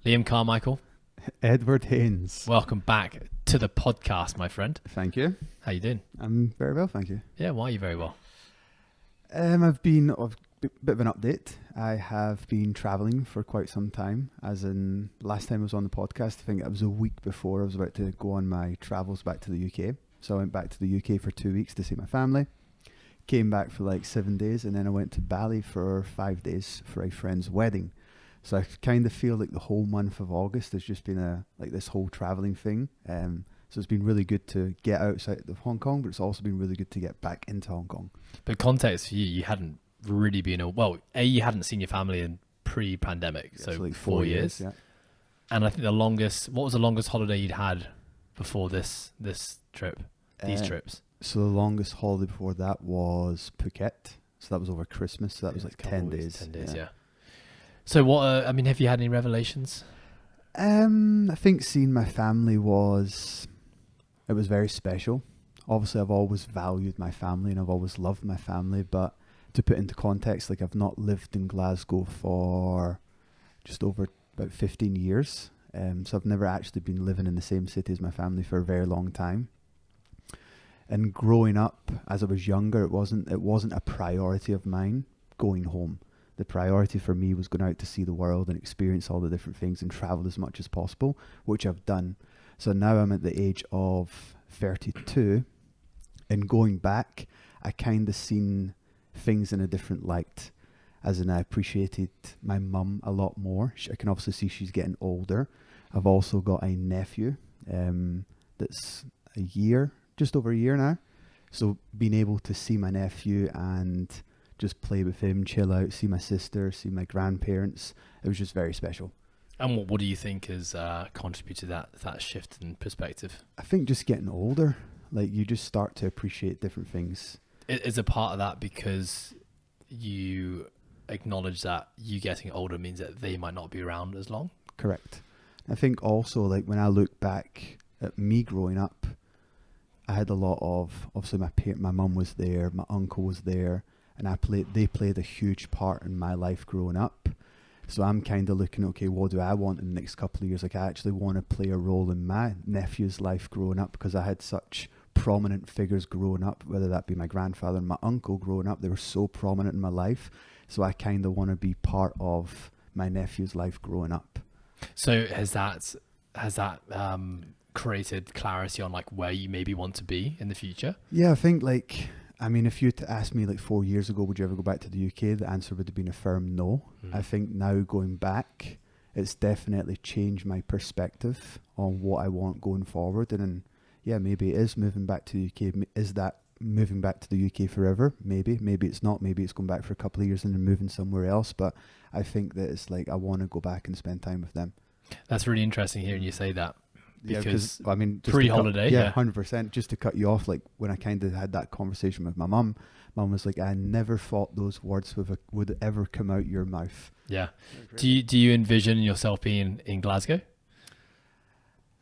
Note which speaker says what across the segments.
Speaker 1: Liam Carmichael,
Speaker 2: Edward Haynes.
Speaker 1: welcome back to the podcast, my friend.
Speaker 2: Thank you.
Speaker 1: How you doing?
Speaker 2: I'm very well, thank you.
Speaker 1: Yeah, why are you very well?
Speaker 2: I've been a bit of an update. I have been traveling for quite some time, as in last time I was on the podcast, I think it was a week before I was about to go on my travels back to the UK. So I went back to the UK for 2 weeks to see my family, came back for like 7 days, and then I went to Bali for 5 days for a friend's wedding. So I kind of feel like the whole month of August has just been this whole traveling thing. So it's been really good to get outside of Hong Kong, but it's also been really good to get back into Hong Kong.
Speaker 1: But context for you, you hadn't really been you hadn't seen your family in pre-pandemic,
Speaker 2: Yeah,
Speaker 1: so
Speaker 2: like
Speaker 1: 4 years.
Speaker 2: Yeah.
Speaker 1: And I think what was the longest holiday you'd had before this trip? These trips?
Speaker 2: So the longest holiday before that was Phuket. So that was over Christmas. So that was like 10 days.
Speaker 1: 10 days, yeah. So what, have you had any revelations?
Speaker 2: I think seeing my family was very special. Obviously, I've always valued my family and I've always loved my family. But to put into context, like I've not lived in Glasgow for just over about 15 years. So I've never actually been living in the same city as my family for a very long time. And growing up, as I was younger, it wasn't a priority of mine going home. The priority for me was going out to see the world and experience all the different things and travel as much as possible, which I've done. So now I'm at the age of 32, and going back, I kind of seen things in a different light, as in I appreciated my mum a lot more. I can obviously see she's getting older. I've also got a nephew that's just over a year now. So being able to see my nephew and just play with him, chill out, see my sister, see my grandparents, it was just very special.
Speaker 1: And what do you think has contributed to that shift in perspective?
Speaker 2: I think just getting older, like you just start to appreciate different things.
Speaker 1: Is a part of that because you acknowledge that you getting older means that they might not be around as long?
Speaker 2: Correct. I think also, like when I look back at me growing up, I had a lot of, obviously my mum was there, my uncle was there, and they played a huge part in my life growing up. So I'm kind of looking, okay, what do I want in the next couple of years? Like I actually want to play a role in my nephew's life growing up, because I had such prominent figures growing up, whether that be my grandfather and my uncle growing up. They were so prominent in my life. So I kind of want to be part of my nephew's life growing up.
Speaker 1: So has that created clarity on like where you maybe want to be in the future?
Speaker 2: Yeah, I think if you had to ask me like 4 years ago, would you ever go back to the UK? The answer would have been a firm no. I think now going back, it's definitely changed my perspective on what I want going forward. And then, yeah, maybe it is moving back to the UK. Is that moving back to the UK forever? Maybe it's not. Maybe it's going back for a couple of years and then moving somewhere else. But I think that it's like I want to go back and spend time with them.
Speaker 1: That's really interesting hearing you say that. Because
Speaker 2: just
Speaker 1: pre-holiday,
Speaker 2: yeah, 100%. Just to cut you off, like when I kind of had that conversation with my mum was like, I never thought those words would ever come out your mouth.
Speaker 1: Yeah. Do you envision yourself being in Glasgow?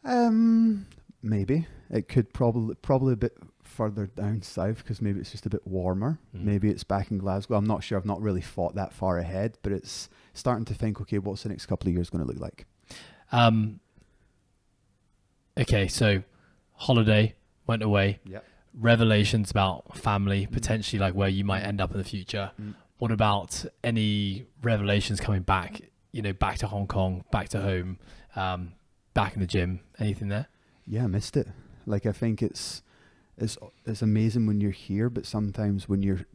Speaker 2: Maybe it could probably a bit further down south, because maybe it's just a bit warmer. Maybe it's back in Glasgow. I'm not sure. I've not really thought that far ahead, but it's starting to think, okay, what's the next couple of years going to look like?
Speaker 1: Okay, so holiday, went away.
Speaker 2: Yep.
Speaker 1: Revelations about family, potentially like where you might end up in the future. What about any revelations coming back, back to Hong Kong, back to home, back in the gym, anything there?
Speaker 2: Yeah, I missed it. Like I think it's amazing when you're here, but sometimes when you're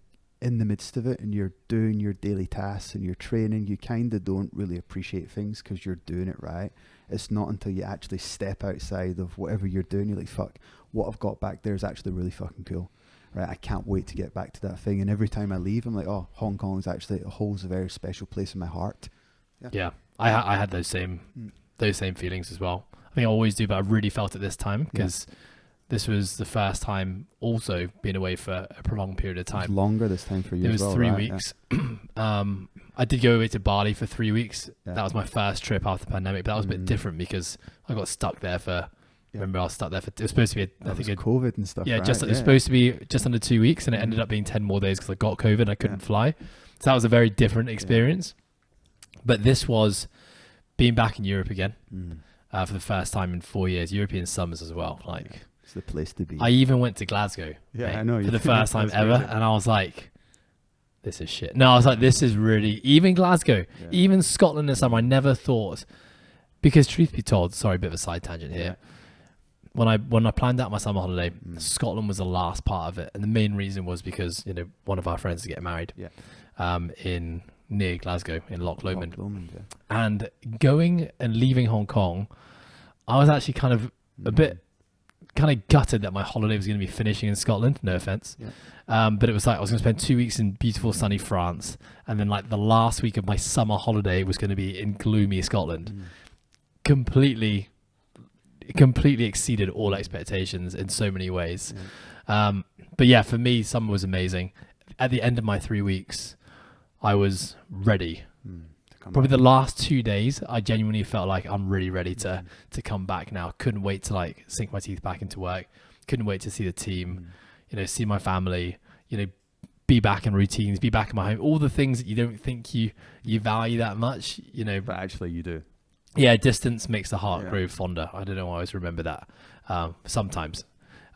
Speaker 2: in the midst of it and you're doing your daily tasks and you're training, you kind of don't really appreciate things because you're doing it right. It's not until you actually step outside of whatever you're doing, you're like, fuck, what I've got back there is actually really fucking cool. Right? I can't wait to get back to that thing. And every time I leave, I'm like, oh, Hong Kong holds a very special place in my heart.
Speaker 1: Yeah. I had those same feelings as well. I think I always do, but I really felt it this time because this was the first time also being away for a prolonged period of time.
Speaker 2: It was longer this time for you.
Speaker 1: It was
Speaker 2: as well,
Speaker 1: 3
Speaker 2: right?
Speaker 1: weeks. Yeah. I did go away to Bali for 3 weeks.
Speaker 2: Yeah.
Speaker 1: That was my first trip after the pandemic, but that was a bit different because I got stuck there for. Yeah. Remember, I was stuck there for. It was supposed to be. I think
Speaker 2: COVID and stuff.
Speaker 1: Yeah,
Speaker 2: right?
Speaker 1: it was supposed to be just under 2 weeks, and it ended up being 10 more days because I got COVID and I couldn't fly. So that was a very different experience. But this was being back in Europe again for the first time in 4 years, European summers as well. Like,
Speaker 2: it's the place to be.
Speaker 1: I even went to Glasgow.
Speaker 2: Yeah,
Speaker 1: mate,
Speaker 2: I know.
Speaker 1: for the first time ever,
Speaker 2: crazy.
Speaker 1: and I was like, "This is shit." No, I was like, "This is really." Even Glasgow, even Scotland in summer, I never thought, because truth be told, sorry, a bit of a side tangent here. When I planned out my summer holiday, Scotland was the last part of it, and the main reason was because one of our friends is getting married, in near Glasgow in Loch Lomond, and going and leaving Hong Kong, I was actually kind of a bit gutted that my holiday was going to be finishing in Scotland. No offense, but it was like I was going to spend 2 weeks in beautiful sunny France, and then like the last week of my summer holiday was going to be in gloomy Scotland. Completely exceeded all expectations in so many ways. But yeah, for me, summer was amazing. At the end of my 3 weeks, I was ready. Probably the last 2 days, I genuinely felt like I'm really ready to come back now. Couldn't wait to like sink my teeth back into work. Couldn't wait to see the team, see my family, be back in routines, be back in my home. All the things that you don't think you value that much,
Speaker 2: But actually you do.
Speaker 1: Yeah, distance makes the heart grow fonder. I don't know, I always remember that sometimes.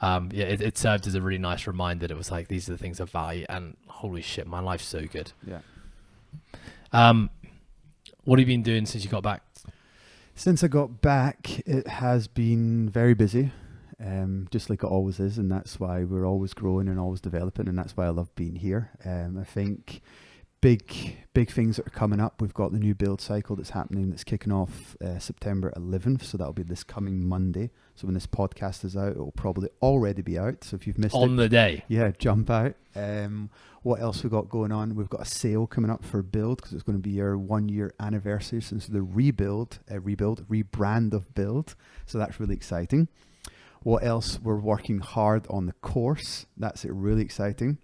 Speaker 1: It served as a really nice reminder that it was like, these are the things I value, and holy shit, my life's so good. What have you been doing since you got back?
Speaker 2: Since I got back, it has been very busy, just like it always is, and that's why we're always growing and always developing, and that's why I love being here. I think big things that are coming up. We've got the new build cycle that's happening, that's kicking off September 11th, so that'll be this coming Monday. So when this podcast is out, it will probably already be out. So if you've missed
Speaker 1: on the day,
Speaker 2: jump out. What else we got going on? We've got a sale coming up for Build, because it's going to be our 1 year anniversary since the rebrand of Build. So that's really exciting. What else? We're working hard on the course. That's really exciting,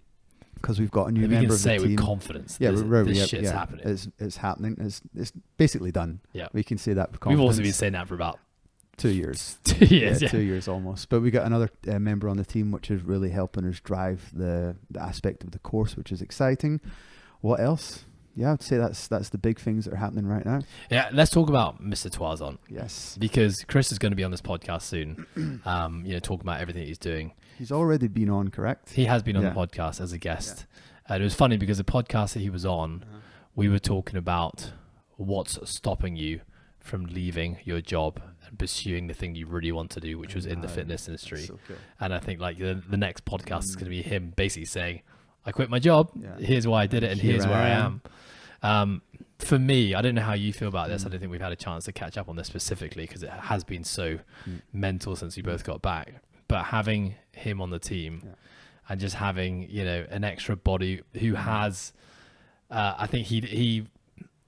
Speaker 2: because we've got a new member of the team.
Speaker 1: With confidence.
Speaker 2: Yeah,
Speaker 1: this shit's happening.
Speaker 2: It's happening. It's basically done.
Speaker 1: Yeah,
Speaker 2: we can say that with confidence.
Speaker 1: We've also been saying that for about
Speaker 2: 2 years.
Speaker 1: 2 years,
Speaker 2: 2 years almost. But we got another member on the team, which is really helping us drive the aspect of the course, which is exciting. What else? Yeah, I'd say that's the big things that are happening right now.
Speaker 1: Yeah, let's talk about Mr. Toison.
Speaker 2: Yes,
Speaker 1: because Chris is going to be on this podcast soon. Talking about everything he's doing.
Speaker 2: He's already been on, correct?
Speaker 1: He has been on the podcast as a guest. And it was funny because the podcast that he was on, we were talking about what's stopping you from leaving your job and pursuing the thing you really want to do, which was in the fitness industry. So cool. And I think like the next podcast is going to be him basically saying, I quit my job. Here's why I did it, and here's where I am. For me, I don't know how you feel about this. I don't think we've had a chance to catch up on this specifically, because it has been so mental since we both got back. But having him on the team and just having, an extra body who has, I think he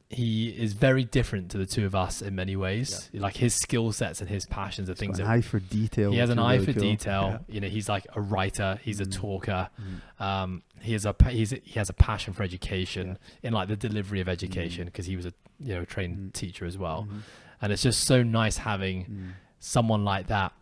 Speaker 1: is very different to the two of us in many ways. Like his skill sets and his passions are things.
Speaker 2: An eye for detail.
Speaker 1: He has an eye
Speaker 2: really
Speaker 1: for
Speaker 2: cool.
Speaker 1: detail. He's like a writer. He's a talker. He has a passion for education in like the delivery of education, because he was a trained teacher as well. And it's just so nice having someone like that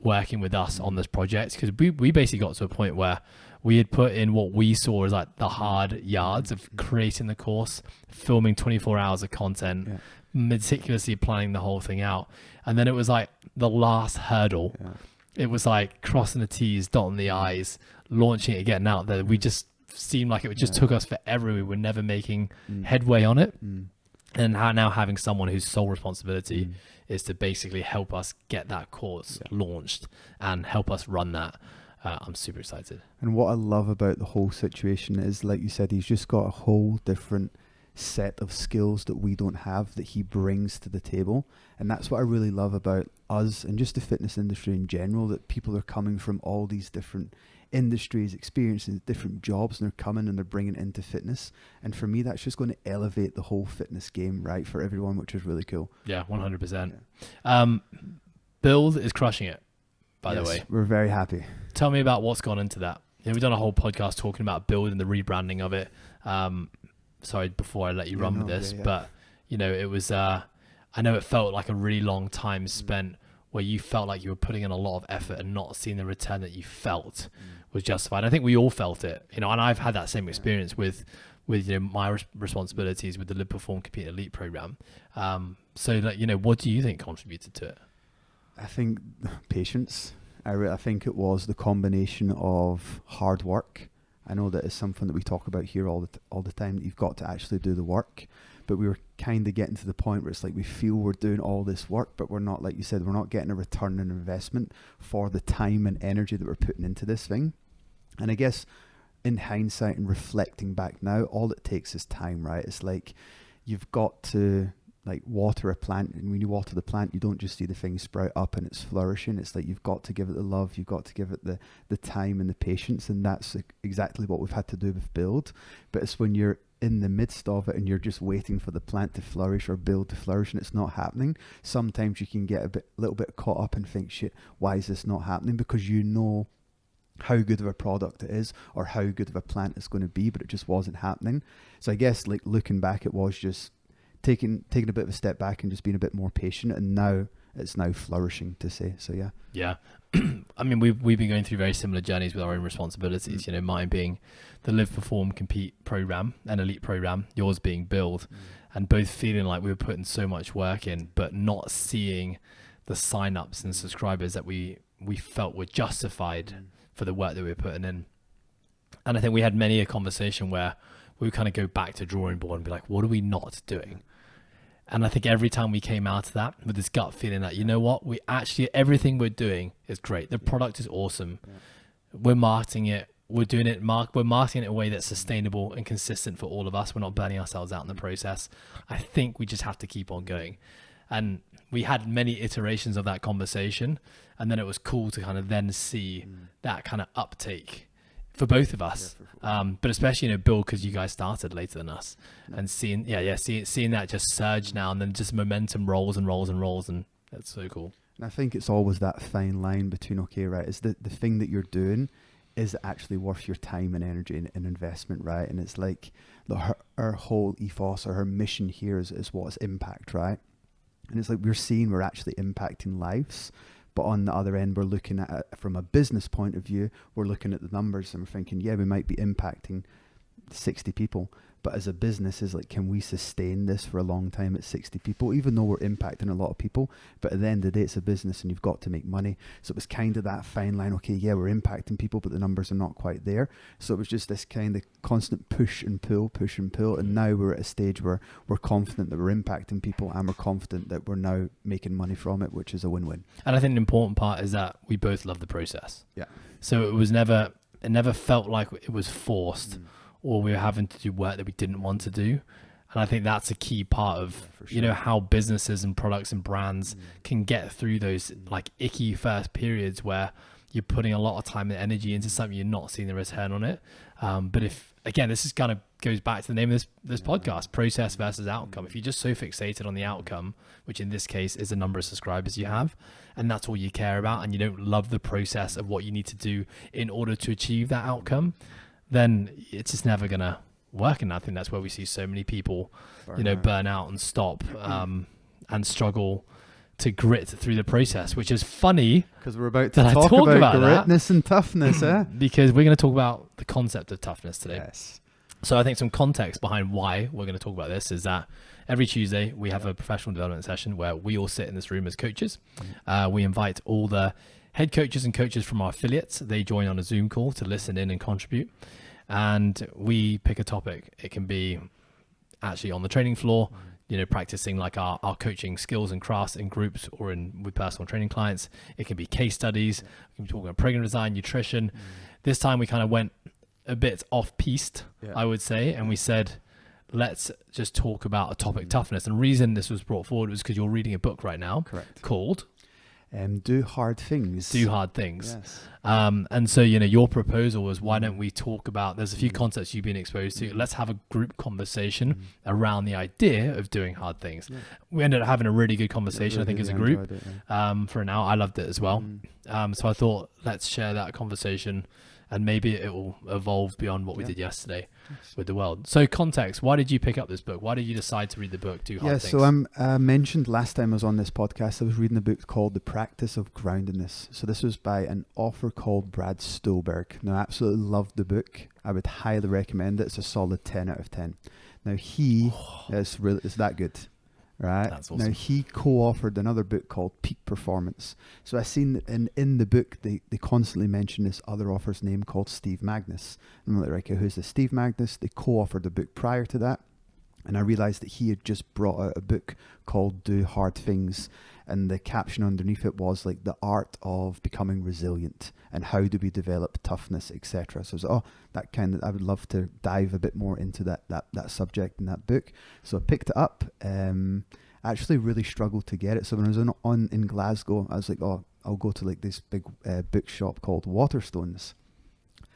Speaker 1: working with us on this project, because we basically got to a point where we had put in what we saw as like the hard yards of creating the course, filming 24 hours of content, meticulously planning the whole thing out. And then it was like the last hurdle. It was like crossing the T's, dotting the I's, launching it, getting out there. We just seemed like it just took us forever. We were never making headway on it. And now having someone whose sole responsibility is to basically help us get that course launched and help us run that. I'm super excited.
Speaker 2: And what I love about the whole situation is, like you said, he's just got a whole different set of skills that we don't have, that he brings to the table. And that's what I really love about us and just the fitness industry in general, that people are coming from all these different industries, experiencing different jobs, and they're coming and they're bringing it into fitness. And for me, that's just going to elevate the whole fitness game, right, for everyone, which is really cool.
Speaker 1: 100%. Build is crushing it, by the way.
Speaker 2: We're very happy.
Speaker 1: Tell me about what's gone into that. We've done a whole podcast talking about Build and the rebranding of it. Sorry, before I let you run with this, but it was I know it felt like a really long time spent where you felt like you were putting in a lot of effort and not seeing the return that you felt was justified. I think we all felt it, and I've had that same experience with my responsibilities with the Live Perform Compete Elite program. So like, what do you think contributed to it?
Speaker 2: I think patience. I think it was the combination of hard work. I know that is something that we talk about here all the time, that you've got to actually do the work. But we were kind of getting to the point where it's like we feel we're doing all this work, but we're not, like you said, we're not getting a return on investment for the time and energy that we're putting into this thing. And I guess in hindsight and reflecting back now, all it takes is time, right? It's like you've got to like water a plant, and when you water the plant, you don't just see the thing sprout up and it's flourishing. It's like you've got to give it the love, you've got to give it the time and the patience, and that's exactly what we've had to do with build. But it's when you're in the midst of it and you're just waiting for the plant to flourish or build to flourish and it's not happening, sometimes you can get a little bit caught up and think, shit, why is this not happening? Because you know how good of a product it is or how good of a plant it's going to be, but it just wasn't happening. So I guess like looking back, it was just taking a bit of a step back and just being a bit more patient, and now it's now flourishing, to say. So yeah.
Speaker 1: I mean, we've been going through very similar journeys with our own responsibilities. Mine being the Live, Perform, Compete program and elite program, yours being Build, and both feeling like we were putting so much work in, but not seeing the sign-ups and subscribers that we felt were justified for the work that we were putting in. And I think we had many a conversation where we would kind of go back to drawing board and be like, what are we not doing? And I think every time we came out of that with this gut feeling that, you know what, we actually, everything we're doing is great. The product is awesome. Yeah. We're marketing it. We're doing it. We're marketing it in a way that's sustainable and consistent for all of us. We're not burning ourselves out in the process. I think we just have to keep on going. And we had many iterations of that conversation. And then it was cool to kind of then see that kind of uptake for both of us, but especially Bill, because you guys started later than us, and seeing that just surge now, and then just momentum rolls, and that's so cool.
Speaker 2: And I think it's always that fine line between, okay, right, is the thing that you're doing, is it actually worth your time and energy and investment, right? And it's like our whole ethos or our mission here is what's impact, right? And it's like we're actually impacting lives. But on the other end, we're looking at it from a business point of view. We're looking at the numbers and we're thinking, yeah, we might be impacting 60 people. But as a business, is like, can we sustain this for a long time at 60 people, even though we're impacting a lot of people? But at the end of the day, it's a business and you've got to make money. So it was kind of that fine line. Okay, yeah, we're impacting people, but the numbers are not quite there. So it was just this kind of constant push and pull. And now we're at a stage where we're confident that we're impacting people and we're confident that we're now making money from it, which is a win-win.
Speaker 1: And I think the important part is that we both love the process.
Speaker 2: Yeah.
Speaker 1: So it never felt like it was forced. Or we were having to do work that we didn't want to do. And I think that's a key part of, how businesses and products and brands can get through those like icky first periods where you're putting a lot of time and energy into something, you're not seeing the return on it. But if, again, this is kind of goes back to the name of this podcast, process versus outcome. If you're just so fixated on the outcome, which in this case is the number of subscribers you have, and that's all you care about, and you don't love the process of what you need to do in order to achieve that outcome, then it's just never going to work. And I think that's where we see so many people, burn out and stop and struggle to grit through the process, which is funny.
Speaker 2: Because we're about to talk about gritness and toughness,
Speaker 1: because we're going to talk about the concept of toughness today.
Speaker 2: Yes.
Speaker 1: So I think some context behind why we're going to talk about this is that every Tuesday we have a professional development session where we all sit in this room as coaches. We invite all the head coaches and coaches from our affiliates. They join on a Zoom call to listen in and contribute. And we pick a topic. It can be actually on the training floor, practicing like our coaching skills and crafts in groups or with personal training clients. It can be case studies. We can be talking about program design, nutrition. This time we kind of went a bit off-piste, I would say. And we said, let's just talk about a topic, toughness. And the reason this was brought forward was because you're reading a book right now called
Speaker 2: Do Hard Things.
Speaker 1: Do Hard Things.
Speaker 2: Yes.
Speaker 1: And so, your proposal was, why don't we talk about, there's a few concepts you've been exposed to. Let's have a group conversation around the idea of doing hard things. Yeah. We ended up having a really good conversation, I think, as a group for an hour. I loved it as well. So I thought, let's share that conversation and maybe it will evolve beyond what we did yesterday with the world. So context, why did you pick up this book? Why did you decide to read the book, Do Hard Things?
Speaker 2: So I mentioned last time I was on this podcast, I was reading a book called The Practice of Groundedness. So this was by an author called Brad Stulberg. Now, I absolutely loved the book. I would highly recommend it. It's a solid 10 out of 10. Now, he is that good. right?
Speaker 1: That's
Speaker 2: Now,
Speaker 1: awesome.
Speaker 2: he co-authored another book called Peak Performance. So I seen that in the book, they constantly mention this other author's name called Steve Magnus. And I'm like, right, okay, who's this Steve Magnus? They co-authored a book prior to that. And I realized that he had just brought out a book called Do Hard Things. And the caption underneath it was like the art of becoming resilient and how do we develop toughness, etc. So I was like, oh, that kind of, I would love to dive a bit more into that subject in that book. So I picked it up. I actually really struggled to get it. So when I was in Glasgow, I was like, oh, I'll go to like this big bookshop called Waterstones.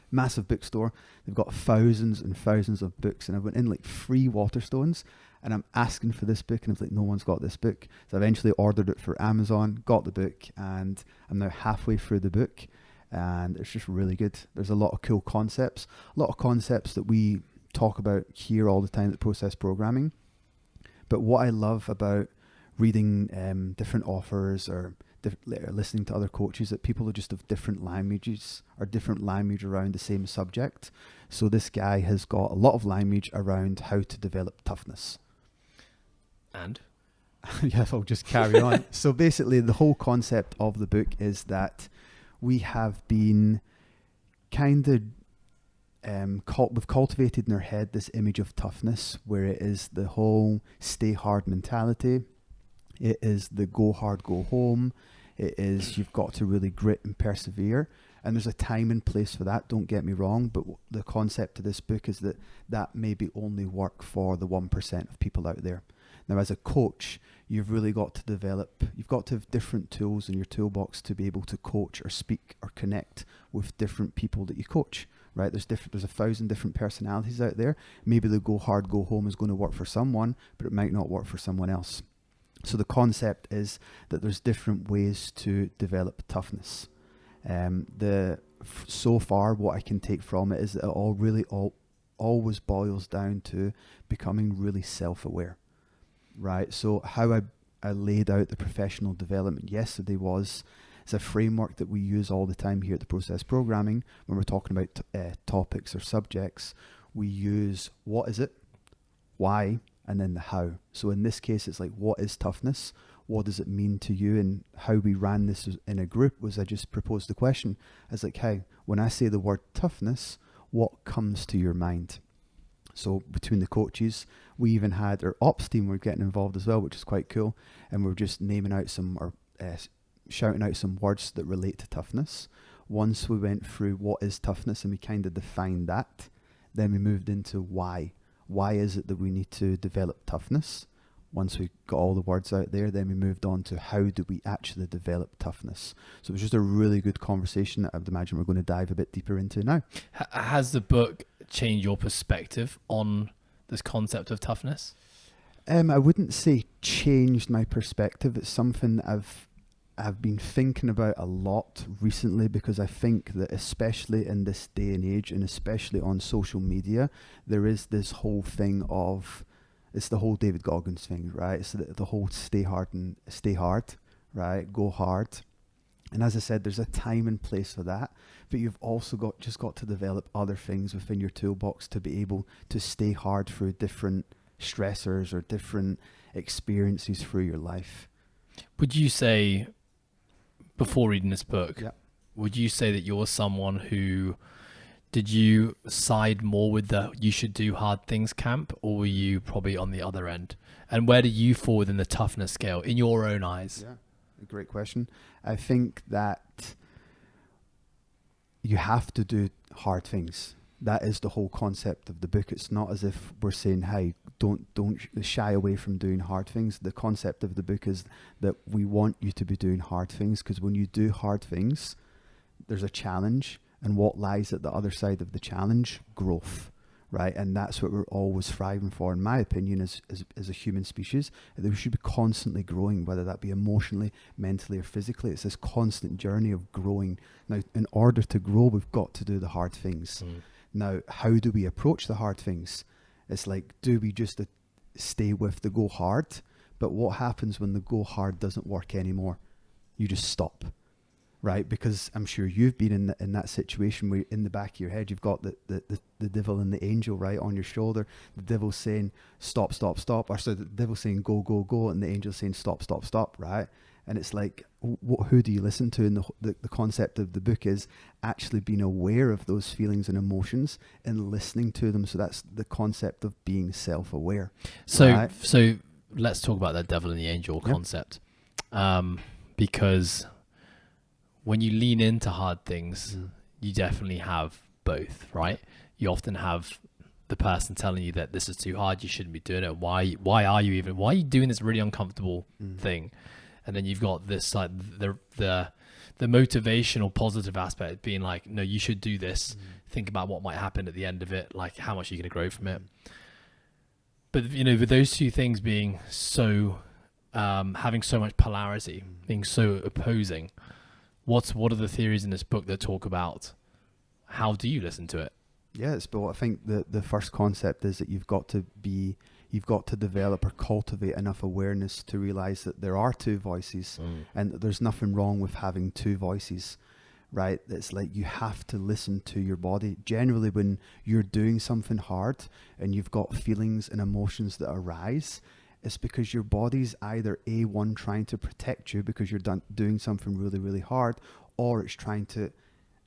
Speaker 2: Massive bookstore. They've got thousands and thousands of books, and I went in like 3 Waterstones, and I'm asking for this book, and I was like, no one's got this book. So I eventually ordered it for Amazon, got the book, and I'm now halfway through the book, and it's just really good. There's a lot of cool concepts, that we talk about here all the time at Process Programming. But what I love about reading different authors or listening to other coaches, that people are just of different languages or different language around the same subject. So this guy has got a lot of language around how to develop toughness.
Speaker 1: And
Speaker 2: Yes, I'll just carry on. So basically the whole concept of the book is that we have been kind of we've cultivated in our head this image of toughness, where it is the whole stay hard mentality. It is the go hard, go home. It is you've got to really grit and persevere. And there's a time and place for that, don't get me wrong. But the concept of this book is that maybe only work for the 1% of people out there. Now, as a coach, you've really got to develop, you've got to have different tools in your toolbox to be able to coach or speak or connect with different people that you coach, right? There's 1,000 different personalities out there. Maybe the go hard, go home is going to work for someone, but it might not work for someone else. So the concept is that there's different ways to develop toughness. So far, what I can take from it is that it always boils down to becoming really self-aware, right? So how I laid out the professional development yesterday was, it's a framework that we use all the time here at the Process Programming when we're talking about topics or subjects. We use what is it, why, and then the how. So in this case, it's like, what is toughness? What does it mean to you? And how we ran this in a group was I just proposed the question. I was like, hey, when I say the word toughness, what comes to your mind? So between the coaches, we even had our ops team were getting involved as well, which is quite cool. And we're just naming out shouting out some words that relate to toughness. Once we went through what is toughness and we kind of defined that, then we moved into why. Why is it that we need to develop toughness? Once we got all the words out there, then we moved on to how do we actually develop toughness. So it was just a really good conversation that I would imagine we're going to dive a bit deeper into now.
Speaker 1: Has the book changed your perspective on this concept of toughness?
Speaker 2: I wouldn't say changed my perspective. It's something I've been thinking about a lot recently, because I think that especially in this day and age, and especially on social media, there is this whole thing of, it's the whole David Goggins thing, right? It's the whole stay hard, right? Go hard. And as I said, there's a time and place for that, but you've also got to develop other things within your toolbox to be able to stay hard through different stressors or different experiences through your life.
Speaker 1: Would you say, before reading this book,
Speaker 2: Yeah.
Speaker 1: would you say that you're someone who, did you side more with the you should do hard things camp, or were you probably on the other end? And where do you fall within the toughness scale in your own eyes?
Speaker 2: Yeah, a great question. I think that you have to do hard things. That is the whole concept of the book. It's not as if we're saying, hey, don't shy away from doing hard things. The concept of the book is that we want you to be doing hard things, because when you do hard things, there's a challenge, and what lies at the other side of the challenge? Growth, right? And that's what we're always striving for, in my opinion, as a human species, that we should be constantly growing, whether that be emotionally, mentally, or physically. It's this constant journey of growing. Now, in order to grow, we've got to do the hard things. Now, how do we approach the hard things? It's like, do we just stay with the go hard? But what happens when the go hard doesn't work anymore? You just stop, right? Because I'm sure you've been in that situation where in the back of your head, you've got the devil and the angel, right, on your shoulder. The devil saying, stop, stop, stop. Or so the devil saying, go, go, go. And the angel saying, stop, stop, stop, right? And it's like, who do you listen to? And the concept of the book is actually being aware of those feelings and emotions and listening to them. So that's the concept of being self-aware.
Speaker 1: So,
Speaker 2: right?
Speaker 1: so let's talk about that devil and the angel concept. Because when you lean into hard things, you definitely have both, right? You often have the person telling you that this is too hard, you shouldn't be doing it. Why are you doing this really uncomfortable thing? And then you've got this like the motivational positive aspect being like, no, you should do this. Think about what might happen at the end of it. Like, how much are you going to grow from it? But, you know, with those two things being so, having so much polarity, being so opposing, what are the theories in this book that talk about how do you listen to it?
Speaker 2: Yes, but I think the first concept is that you've got to develop or cultivate enough awareness to realize that there are two voices and that there's nothing wrong with having two voices, right? It's like you have to listen to your body. Generally, when you're doing something hard and you've got feelings and emotions that arise, it's because your body's either A1 trying to protect you because you're doing something really, really hard, or it's trying to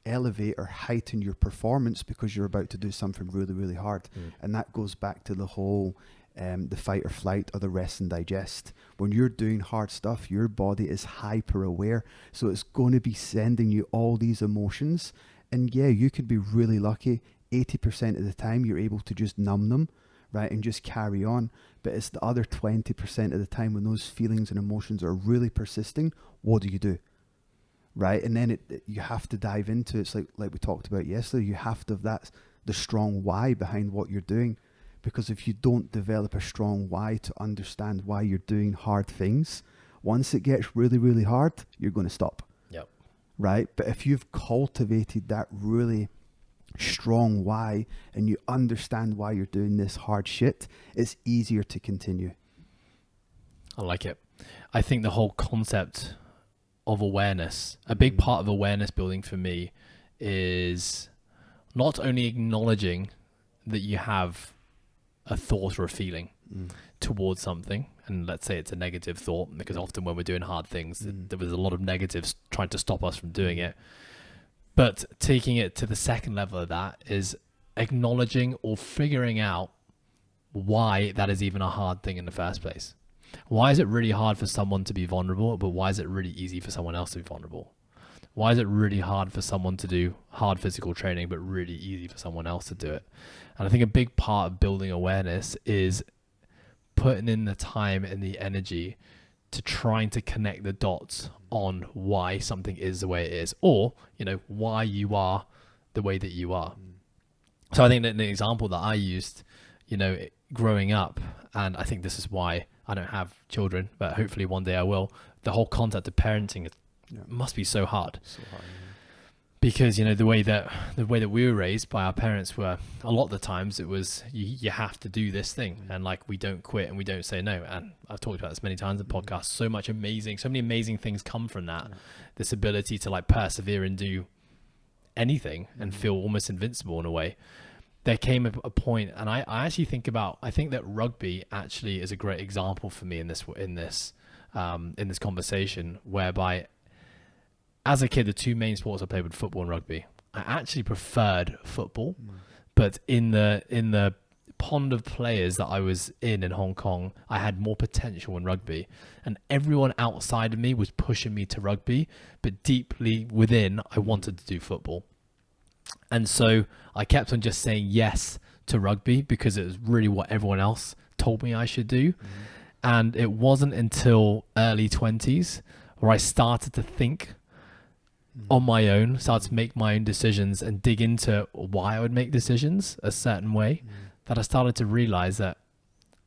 Speaker 2: elevate or heighten your performance because you're about to do something really, really hard. And that goes back to the whole the fight or flight or the rest and digest. When you're doing hard stuff, your body is hyper aware, so it's going to be sending you all these emotions. And yeah, you could be really lucky 80% of the time you're able to just numb them, right, and just carry on. But it's the other 20% of the time when those feelings and emotions are really persisting, what do? Right? And then you have to dive into it. It's like we talked about yesterday, you have to have the strong why behind what you're doing. Because if you don't develop a strong why to understand why you're doing hard things, once it gets really, really hard, you're going to stop.
Speaker 1: Yep.
Speaker 2: Right? But if you've cultivated that really strong why and you understand why you're doing this hard shit, it's easier to continue.
Speaker 1: I like it. I think the whole concept of awareness, a big part of awareness building for me is not only acknowledging that you have a thought or a feeling towards something, and let's say it's a negative thought, because often when we're doing hard things, there was a lot of negatives trying to stop us from doing it. But taking it to the second level of that is acknowledging or figuring out why that is even a hard thing in the first place. Why is it really hard for someone to be vulnerable, but why is it really easy for someone else to be vulnerable? Why is it really hard for someone to do hard physical training, but really easy for someone else to do it? And I think a big part of building awareness is putting in the time and the energy to trying to connect the dots on why something is the way it is, or, you know, why you are the way that you are. So I think that an example that I used, you know, growing up, and I think this is why I don't have children, but hopefully one day I will, the whole concept of parenting must be so hard. Because, you know, the way that we were raised by our parents were, a lot of the times it was, you have to do this thing, and like, we don't quit and we don't say no. And I've talked about this many times in podcasts. So many amazing things come from that. This ability to like persevere and do anything and feel almost invincible in a way. There came a point, and I actually think that rugby actually is a great example for me in this conversation, whereby as a kid, the two main sports I played were football and rugby. I actually preferred football, but in the pond of players that I was in Hong Kong, I had more potential in rugby, and everyone outside of me was pushing me to rugby, but deeply within, I wanted to do football. And so I kept on just saying yes to rugby because it was really what everyone else told me I should do. And it wasn't until early 20s where I started to think on my own, started to make my own decisions and dig into why I would make decisions a certain way, that I started to realize that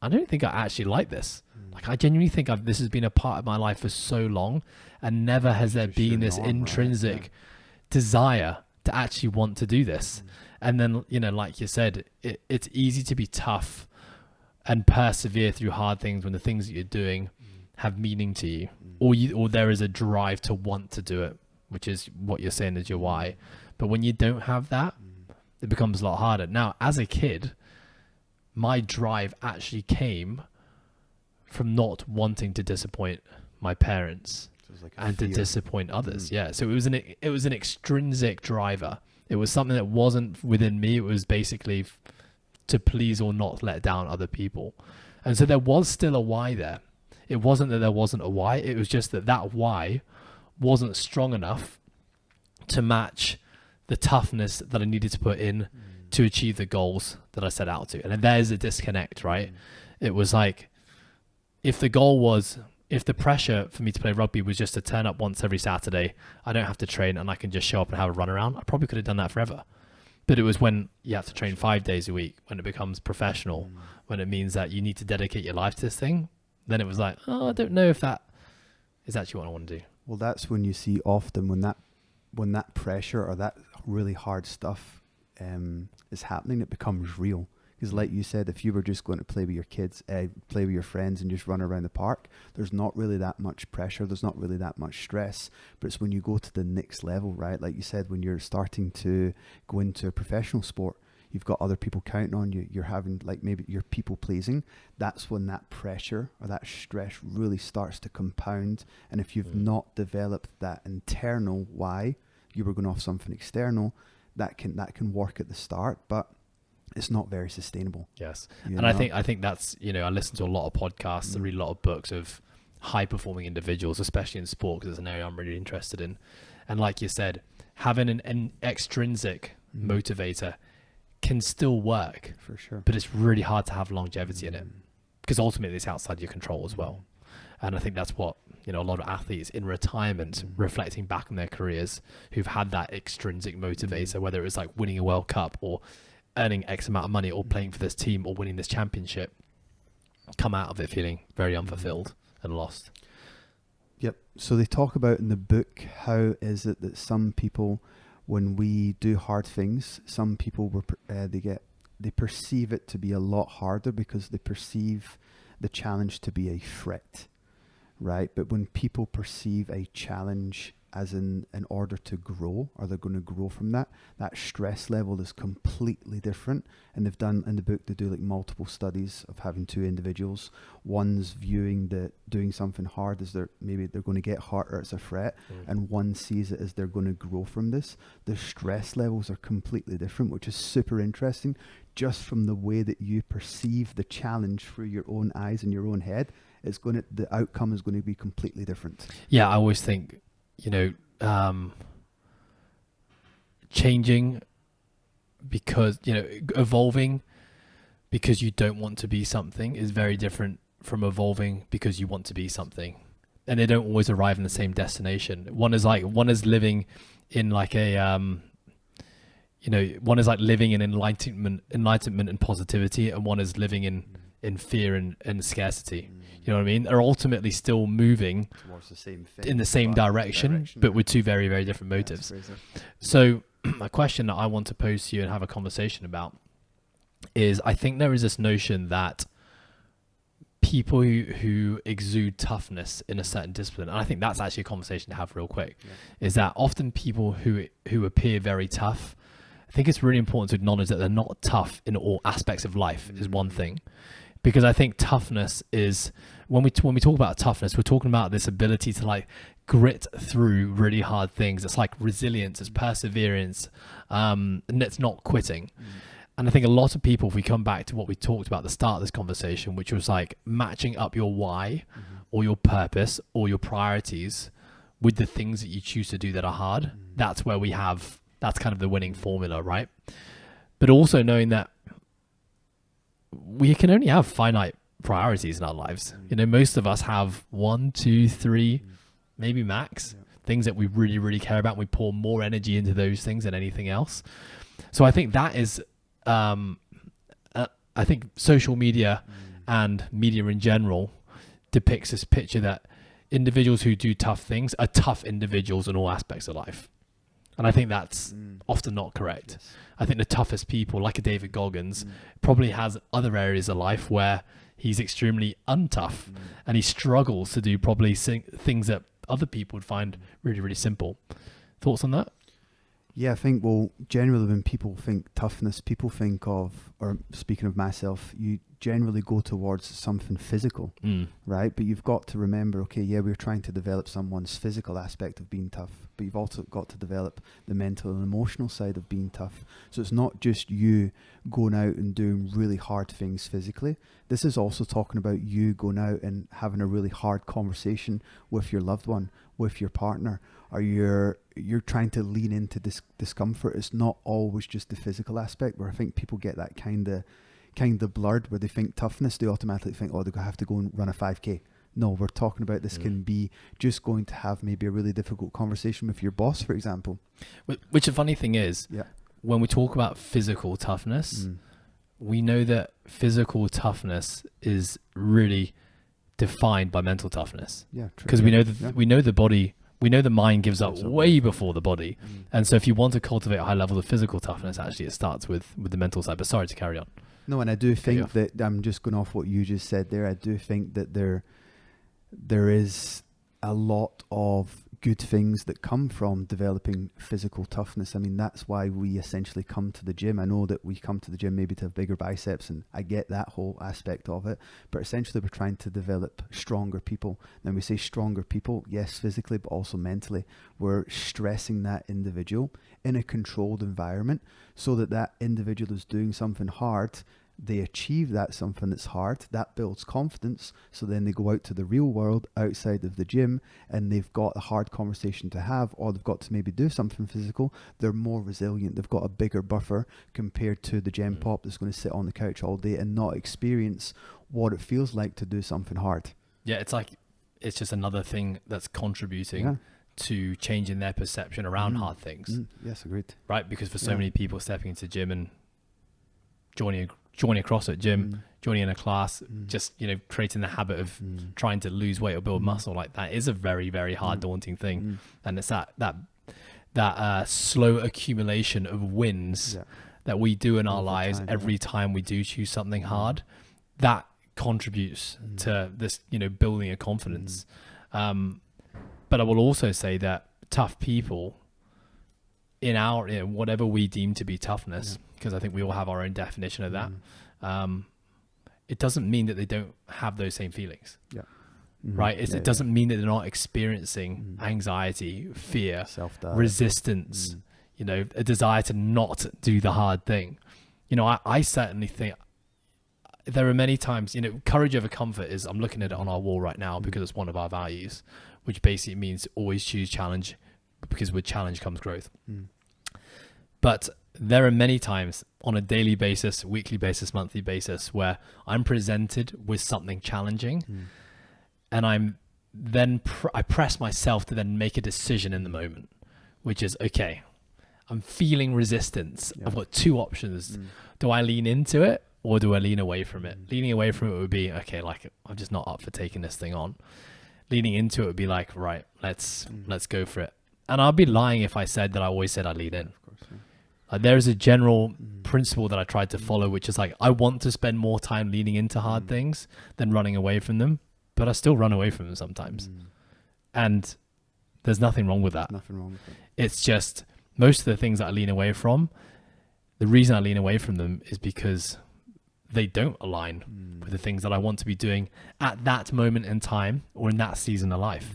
Speaker 1: I don't think I actually like this. Like, I genuinely think this has been a part of my life for so long, and never has there been this intrinsic desire to actually want to do this. And then, you know, like you said, it's easy to be tough and persevere through hard things when the things that you're doing have meaning to you, or there is a drive to want to do it which is what you're saying is your why. But when you don't have that, it becomes a lot harder. Now, as a kid, my drive actually came from not wanting to disappoint my parents and to disappoint others. Yeah. So it was an extrinsic driver. It was something that wasn't within me. It was basically to please or not let down other people. And so there was still a why there. It wasn't that there wasn't a why. It was just that why wasn't strong enough to match the toughness that I needed to put in to achieve the goals that I set out to. And there's a disconnect, right? It was like, if the pressure for me to play rugby was just to turn up once every Saturday, I don't have to train and I can just show up and have a run around, I probably could have done that forever. But it was when you have to train 5 days a week, when it becomes professional, when it means that you need to dedicate your life to this thing, then it was like, oh, I don't know if that is actually what I want to do.
Speaker 2: Well, that's when you see often when that pressure or that really hard stuff is happening, it becomes real. Because like you said, if you were just going to play with your kids, play with your friends and just run around the park, there's not really that much pressure. There's not really that much stress. But it's when you go to the next level, right? Like you said, when you're starting to go into a professional sport, you've got other people counting on you. You're having, like, maybe you're people pleasing. That's when that pressure or that stress really starts to compound. And if you've not developed that internal why, you were going off something external, that can work at the start, but it's not very sustainable.
Speaker 1: Yes. And I think that's, I listen to a lot of podcasts, I read a lot of books of high performing individuals, especially in sport, because it's an area I'm really interested in. And like you said, having an extrinsic motivator can still work,
Speaker 2: for sure,
Speaker 1: but it's really hard to have longevity in it, because ultimately it's outside your control as well. And I think that's what, a lot of athletes in retirement, reflecting back on their careers, who've had that extrinsic motivator, whether it was like winning a World Cup or earning X amount of money or playing for this team or winning this championship, come out of it feeling very unfulfilled and lost.
Speaker 2: Yep. So they talk about in the book, how is it that some people, when we do hard things, some people they perceive it to be a lot harder because they perceive the challenge to be a threat, right? But when people perceive a challenge as in order to grow, or they're going to grow from that stress level is completely different. And they've done, in the book, they do like multiple studies of having two individuals. One's viewing that doing something hard as maybe they're going to get hurt or it's a threat, and one sees it as they're going to grow from this. The stress levels are completely different, which is super interesting, just from the way that you perceive the challenge through your own eyes and your own head. The outcome is going to be completely different.
Speaker 1: Yeah, I always think, changing because, evolving because you don't want to be something is very different from evolving because you want to be something. And they don't always arrive in the same destination. One is living in like a, one is like living in enlightenment and positivity, and one is living in fear and scarcity. You know what I mean? They're ultimately still moving
Speaker 2: towards the same thing,
Speaker 1: in the same direction, but with two very, very different motives. So a question that I want to pose to you and have a conversation about is, I think there is this notion that people who exude toughness in a certain discipline, and I think that's actually a conversation to have real quick, is that often people who appear very tough, I think it's really important to acknowledge that they're not tough in all aspects of life is one thing. Because I think toughness is, when we talk about toughness, we're talking about this ability to like grit through really hard things. It's like resilience, it's perseverance, and it's not quitting. And I think a lot of people, if we come back to what we talked about at the start of this conversation, which was like matching up your why or your purpose or your priorities with the things that you choose to do that are hard, that's where that's kind of the winning formula, right? But also knowing that we can only have finite priorities in our lives. Most of us have 1, 2, 3, maybe max things that we really, really care about. And we pour more energy into those things than anything else. So I think that is, I think social media and media in general depicts this picture that individuals who do tough things are tough individuals in all aspects of life. And I think that's often not correct.
Speaker 2: Yes.
Speaker 1: I think the toughest people, like a David Goggins, probably has other areas of life where he's extremely untough and he struggles to do probably things that other people would find really, really simple. Thoughts on that?
Speaker 2: Yeah, I think, well, generally when people think toughness, people think of, or speaking of myself, you generally go towards something physical, right? But you've got to remember, okay, yeah, we're trying to develop someone's physical aspect of being tough, but you've also got to develop the mental and emotional side of being tough. So it's not just you going out and doing really hard things physically. This is also talking about you going out and having a really hard conversation with your loved one, with your partner, or you're trying to lean into discomfort. It's not always just the physical aspect, where I think people get that kind of blurred, where they think toughness, they automatically think, oh, they have to go and run a 5K. No, we're talking about this can be just going to have maybe a really difficult conversation with your boss, for example.
Speaker 1: Which the funny thing is, when we talk about physical toughness, we know that physical toughness is really defined by mental toughness. Yeah, true. Because we know the body. We know the mind gives up way before the body. And so if you want to cultivate a high level of physical toughness, actually it starts with the mental side. But sorry to carry on.
Speaker 2: No, and I do think that, I'm just going off what you just said there, I do think that there is a lot of good things that come from developing physical toughness. I mean, that's why we essentially come to the gym. I know that we come to the gym maybe to have bigger biceps, and I get that whole aspect of it, but essentially we're trying to develop stronger people. Then we say stronger people, yes, physically, but also mentally. We're stressing that individual in a controlled environment so that that individual is doing something hard. They achieve that something that's hard, that builds confidence. So then they go out to the real world outside of the gym and they've got a hard conversation to have, or they've got to maybe do something physical. They're more resilient. They've got a bigger buffer compared to the gym pop that's going to sit on the couch all day and not experience what it feels like to do something hard.
Speaker 1: Yeah, it's just another thing that's contributing to changing their perception around hard things.
Speaker 2: Yes, agreed.
Speaker 1: Right? Because for so many people stepping into gym and joining a CrossFit gym, joining in a class, just, creating the habit of trying to lose weight or build muscle like that is a very, very hard, daunting thing. And it's that slow accumulation of wins that we do in our lives every time we do choose something hard, that contributes to this, building a confidence. But I will also say that tough people in our, whatever we deem to be toughness, because I think we all have our own definition of that. It doesn't mean that they don't have those same feelings. Right? It doesn't mean that they're not experiencing anxiety, fear, self-doubt, resistance, a desire to not do the hard thing. I certainly think there are many times, courage over comfort is, I'm looking at it on our wall right now because it's one of our values, which basically means always choose challenge, because with challenge comes growth. But there are many times on a daily basis, weekly basis, monthly basis, where I'm presented with something challenging and I press myself to then make a decision in the moment, which is, okay, I'm feeling resistance. I've got two options. Do I lean into it or do I lean away from it? Leaning away from it would be, okay, like, I'm just not up for taking this thing on. Leaning into it would be like, right, let's go for it. And I'll be lying if I said that I always said I'd lean in. Of course, there's a general principle that I tried to follow, which is like, I want to spend more time leaning into hard things than running away from them, but I still run away from them sometimes. And there's nothing wrong with that.
Speaker 2: Nothing wrong with it.
Speaker 1: It's just most of the things that I lean away from, the reason I lean away from them is because they don't align with the things that I want to be doing at that moment in time or in that season of life.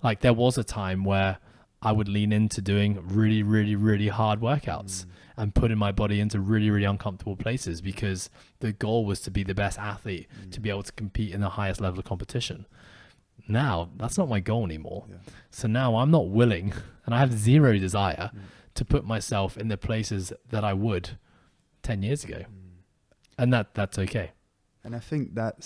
Speaker 1: Like, there was a time where I would lean into doing really, really, really hard workouts and putting my body into really, really uncomfortable places because the goal was to be the best athlete, to be able to compete in the highest level of competition. Now, that's not my goal anymore. So now I'm not willing, and I have zero desire to put myself in the places that I would 10 years ago. And that's okay.
Speaker 2: And I think that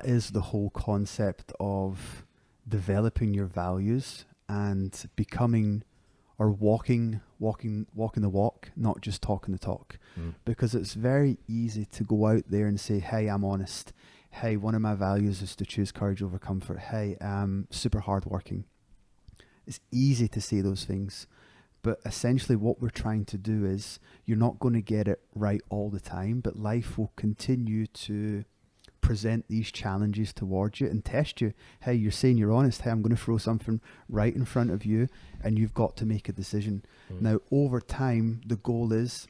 Speaker 2: is the whole concept of developing your values and becoming, or walking the walk, not just talking the talk. Because it's very easy to go out there and say, hey, I'm honest. Hey, one of my values is to choose courage over comfort. Hey, I'm super hardworking. It's easy to say those things. But essentially what we're trying to do is, you're not going to get it right all the time, but life will continue to present these challenges towards you and test you. Hey, you're saying you're honest. Hey, I'm going to throw something right in front of you, and you've got to make a decision. Now, over time, the goal is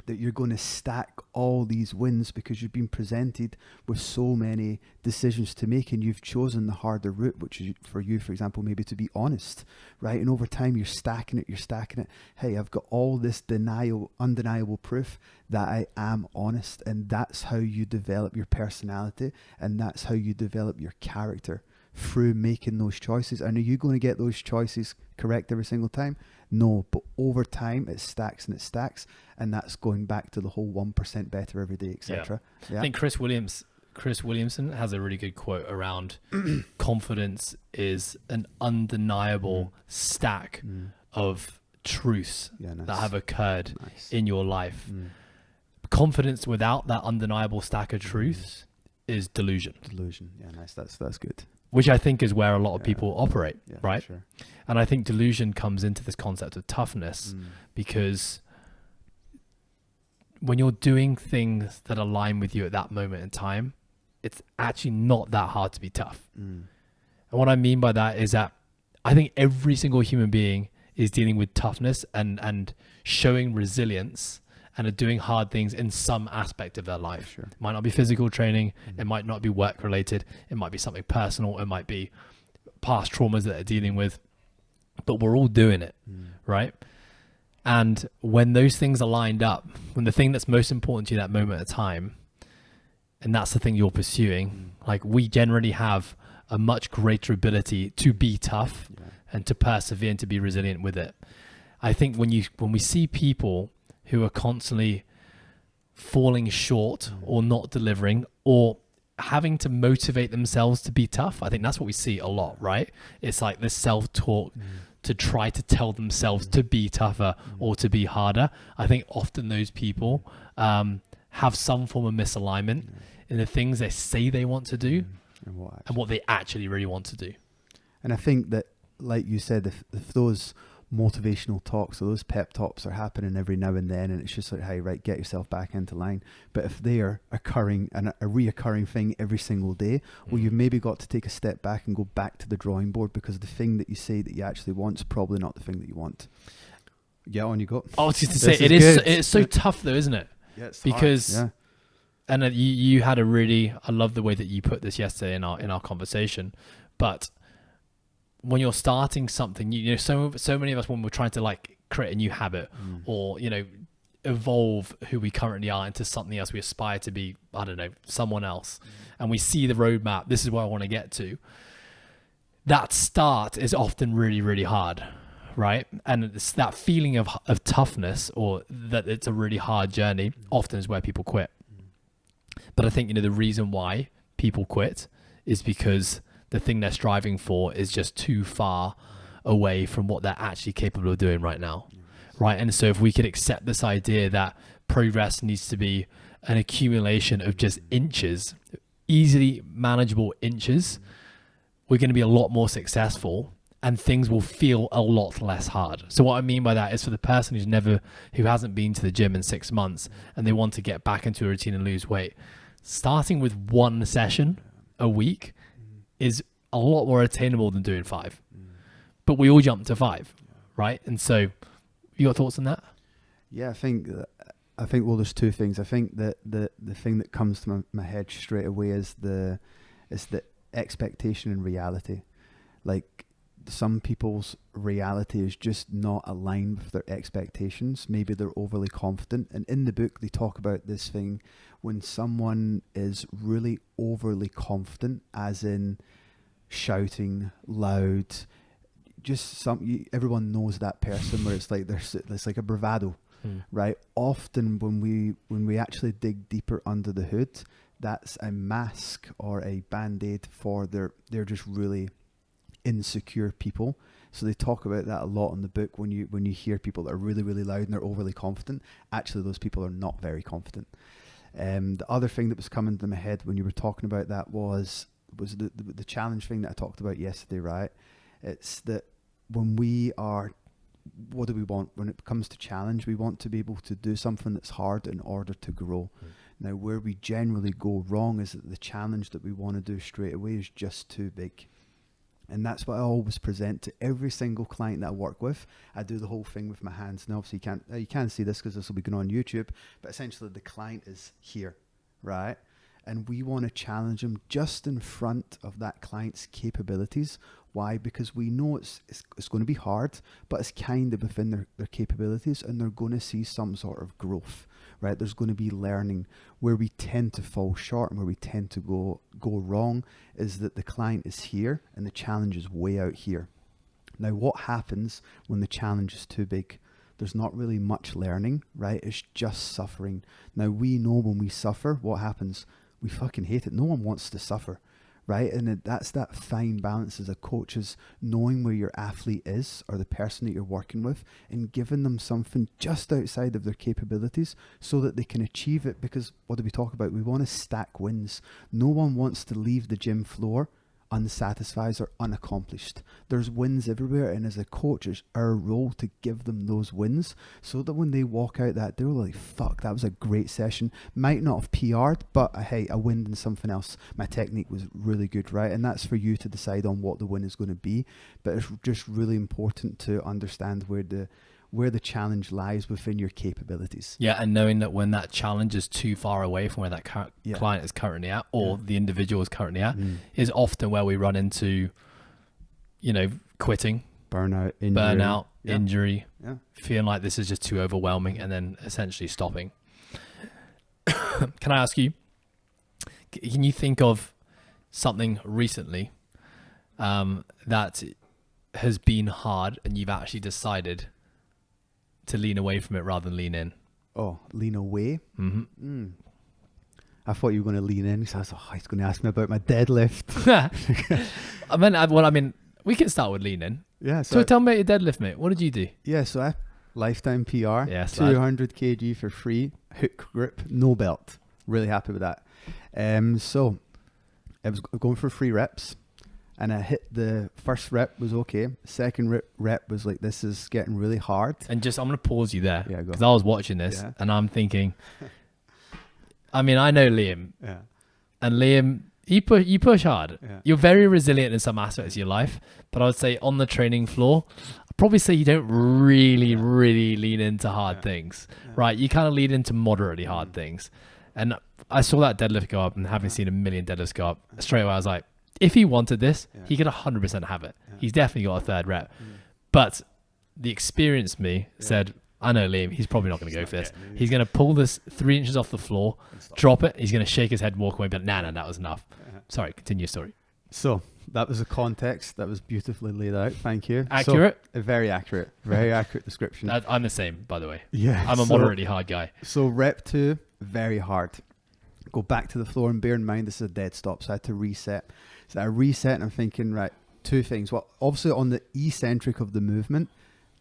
Speaker 2: that you're going to stack all these wins because you've been presented with so many decisions to make, and you've chosen the harder route, which is for you, for example, maybe to be honest, right? And over time, you're stacking it. Hey, I've got all this undeniable proof that I am honest, and that's how you develop your personality, and that's how you develop your character, through making those choices. And are you going to get those choices correct every single time? No, but over time it stacks, and that's going back to the whole 1% better every day, etc.
Speaker 1: I think Chris Williamson has a really good quote around confidence is an undeniable stack of truths that have occurred in your life. Confidence without that undeniable stack of truths is delusion.
Speaker 2: Yeah, nice. That's good.
Speaker 1: Which I think is where a lot of people operate, right?
Speaker 2: Sure.
Speaker 1: And I think delusion comes into this concept of toughness because when you're doing things that align with you at that moment in time, it's actually not that hard to be tough. And what I mean by that is that I think every single human being is dealing with toughness and showing resilience and are doing hard things in some aspect of their life.
Speaker 2: Sure.
Speaker 1: It might not be physical training. It might not be work related. It might be something personal. It might be past traumas that they're dealing with, but we're all doing it, right? And when those things are lined up, when the thing that's most important to you that moment of time, and that's the thing you're pursuing, like we generally have a much greater ability to be tough and to persevere and to be resilient with it. I think when we see people who are constantly falling short or not delivering or having to motivate themselves to be tough, I think that's what we see a lot, right? It's like this self-talk to try to tell themselves to be tougher or to be harder. I think often those people have some form of misalignment in the things they say they want to do and what they actually really want to do.
Speaker 2: And I think that, like you said, if those motivational talks or those pep talks are happening every now and then, and it's just like, hey, right, get yourself back into line. But if they are occurring and a reoccurring thing every single day, well, you've maybe got to take a step back and go back to the drawing board, because the thing that you say that you actually want is probably not the thing that you want. Yeah, on you go.
Speaker 1: I was just to say, it's so tough though, isn't it?
Speaker 2: Yeah, it's
Speaker 1: because
Speaker 2: hard.
Speaker 1: and you had I love the way that you put this yesterday in our conversation, but when you're starting something, you know, so many of us, when we're trying to like create a new habit or, you know, evolve who we currently are into something else, we aspire to be, I don't know, someone else, and we see the roadmap, this is where I want to get to. That start is often really, really hard, right? And it's that feeling of toughness, or that it's a really hard journey, often is where people quit. But I think, you know, the reason why people quit is because the thing they're striving for is just too far away from what they're actually capable of doing right now, right? And so if we could accept this idea that progress needs to be an accumulation of just inches, easily manageable inches, we're going to be a lot more successful and things will feel a lot less hard. So what I mean by that is, for the person who hasn't been to the gym in 6 months and they want to get back into a routine and lose weight, starting with 1 session a week is a lot more attainable than doing 5. But we all jump to 5, right? And so, you got thoughts on that?
Speaker 2: Yeah, I think well, there's 2 things. I think that the thing that comes to my head straight away is the expectation and reality. Like, some people's reality is just not aligned with their expectations. Maybe they're overly confident. And in the book, they talk about this thing when someone is really overly confident, as in shouting loud, just everyone knows that person where it's like there's like a bravado, right? Often when we actually dig deeper under the hood, that's a mask or a band-aid for they're just really insecure people. So they talk about that a lot in the book. When you hear people that are really, really loud and they're overly confident, actually those people are not very confident. The other thing that was coming to my head when you were talking about that was the challenge thing that I talked about yesterday, right? It's that when what do we want when it comes to challenge? We want to be able to do something that's hard in order to grow. Now, where we generally go wrong is that the challenge that we want to do straight away is just too big. And that's what I always present to every single client that I work with. I do the whole thing with my hands. Now, obviously, you can't see this because this will be going on YouTube, but essentially the client is here, right? And we want to challenge them just in front of that client's capabilities. Why? Because we know it's going to be hard, but it's kind of within their capabilities, and they're going to see some sort of growth, right? There's going to be learning. Where we tend to fall short and where we tend to go wrong is that the client is here and the challenge is way out here. Now, what happens when the challenge is too big? There's not really much learning, right? It's just suffering. Now, we know when we suffer, what happens? We fucking hate it. No one wants to suffer, right? And that's that fine balance as a coach, is knowing where your athlete is or the person that you're working with and giving them something just outside of their capabilities so that they can achieve it. Because what do we talk about? We want to stack wins. No one wants to leave the gym floor unsatisfied or unaccomplished. There's wins everywhere, and as a coach, it's our role to give them those wins so that when they walk out that door, like, fuck, that was a great session. Might not have PR'd, but hey, I win in something else. My technique was really good, right? And that's for you to decide on what the win is going to be. But it's just really important to understand where the challenge lies within your capabilities.
Speaker 1: Yeah, and knowing that when that challenge is too far away from where that client is currently at, or the individual is currently at, is often where we run into, quitting,
Speaker 2: burnout,
Speaker 1: injury, feeling like this is just too overwhelming, and then essentially stopping. Can I ask you, can you think of something recently that has been hard and you've actually decided to lean away from it rather than lean in?
Speaker 2: Oh, lean away?
Speaker 1: Mm-hmm.
Speaker 2: I thought you were going to lean in. So I was like, he's going to ask me about my deadlift.
Speaker 1: I mean, we can start with lean in.
Speaker 2: Yeah.
Speaker 1: So tell me about your deadlift, mate. What did you do?
Speaker 2: Yeah, so I lifetime PR,
Speaker 1: yes,
Speaker 2: 200 kg for free, hook grip, no belt. Really happy with that. So I was going for 3 reps. And I hit the first rep was okay. Second rep was like, this is getting really hard.
Speaker 1: And I'm going to pause you there.
Speaker 2: Yeah,
Speaker 1: because I was watching this and I'm thinking, I mean, I know Liam.
Speaker 2: Yeah.
Speaker 1: And Liam, you push hard.
Speaker 2: Yeah.
Speaker 1: You're very resilient in some aspects of your life. But I would say on the training floor, I'd probably say you don't really lean into hard things, right? You kind of lean into moderately hard things. And I saw that deadlift go up, and having seen a million deadlifts go up, straight away I was like, if he wanted this, he could 100% have it. He's definitely got a third rep. But the experienced me said, I know Liam, he's probably not going to go for this. He's going to pull this 3 inches off the floor, drop it. He's going to shake his head, walk away, but nah, that was enough. Sorry, continue your story.
Speaker 2: So that was a context that was beautifully laid out. Thank you.
Speaker 1: Accurate?
Speaker 2: So, very accurate. Very accurate description.
Speaker 1: I'm the same, by the way.
Speaker 2: Yeah.
Speaker 1: I'm a moderately hard guy.
Speaker 2: So rep 2, very hard. Go back to the floor, and bear in mind this is a dead stop, so I had to reset. So I reset, and I'm thinking, right, 2 things. Well, obviously on the eccentric of the movement,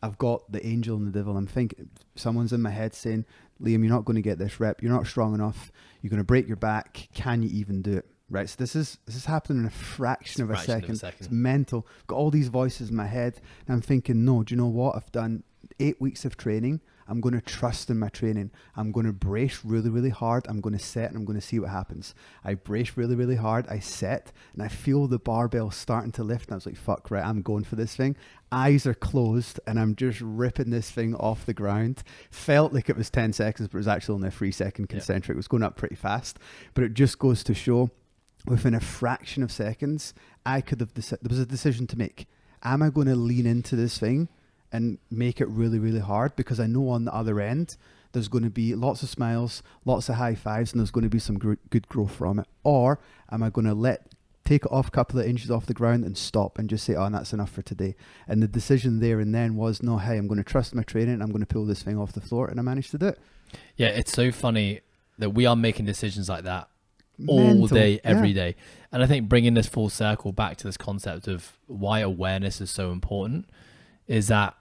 Speaker 2: I've got the angel and the devil. I'm thinking, someone's in my head saying, Liam, you're not going to get this rep. You're not strong enough. You're going to break your back. Can you even do it? Right. So this is happening in a fraction of a second. It's mental. Got all these voices in my head, and I'm thinking, no, do you know what? I've done 8 weeks of training. I'm going to trust in my training. I'm going to brace really hard. I'm going to set, and I'm going to see what happens. I brace really hard. I set, and I feel the barbell starting to lift. And I was like, fuck, right, I'm going for this thing. Eyes are closed, and I'm just ripping this thing off the ground. Felt like it was 10 seconds, but it was actually only a 3-second concentric. It was going up pretty fast. But it just goes to show, within a fraction of seconds, I could have there was a decision to make. Am I going to lean into this thing and make it really hard? Because I know on the other end, there's going to be lots of smiles, lots of high fives, and there's going to be some good growth from it. Or am I going to take it off a couple of inches off the ground and stop and just say, oh, that's enough for today? And the decision there and then was, no, hey, I'm going to trust my training, and I'm going to pull this thing off the floor, and I managed to do it.
Speaker 1: Yeah, it's so funny that we are making decisions like that all day, every day. And I think bringing this full circle back to this concept of why awareness is so important is that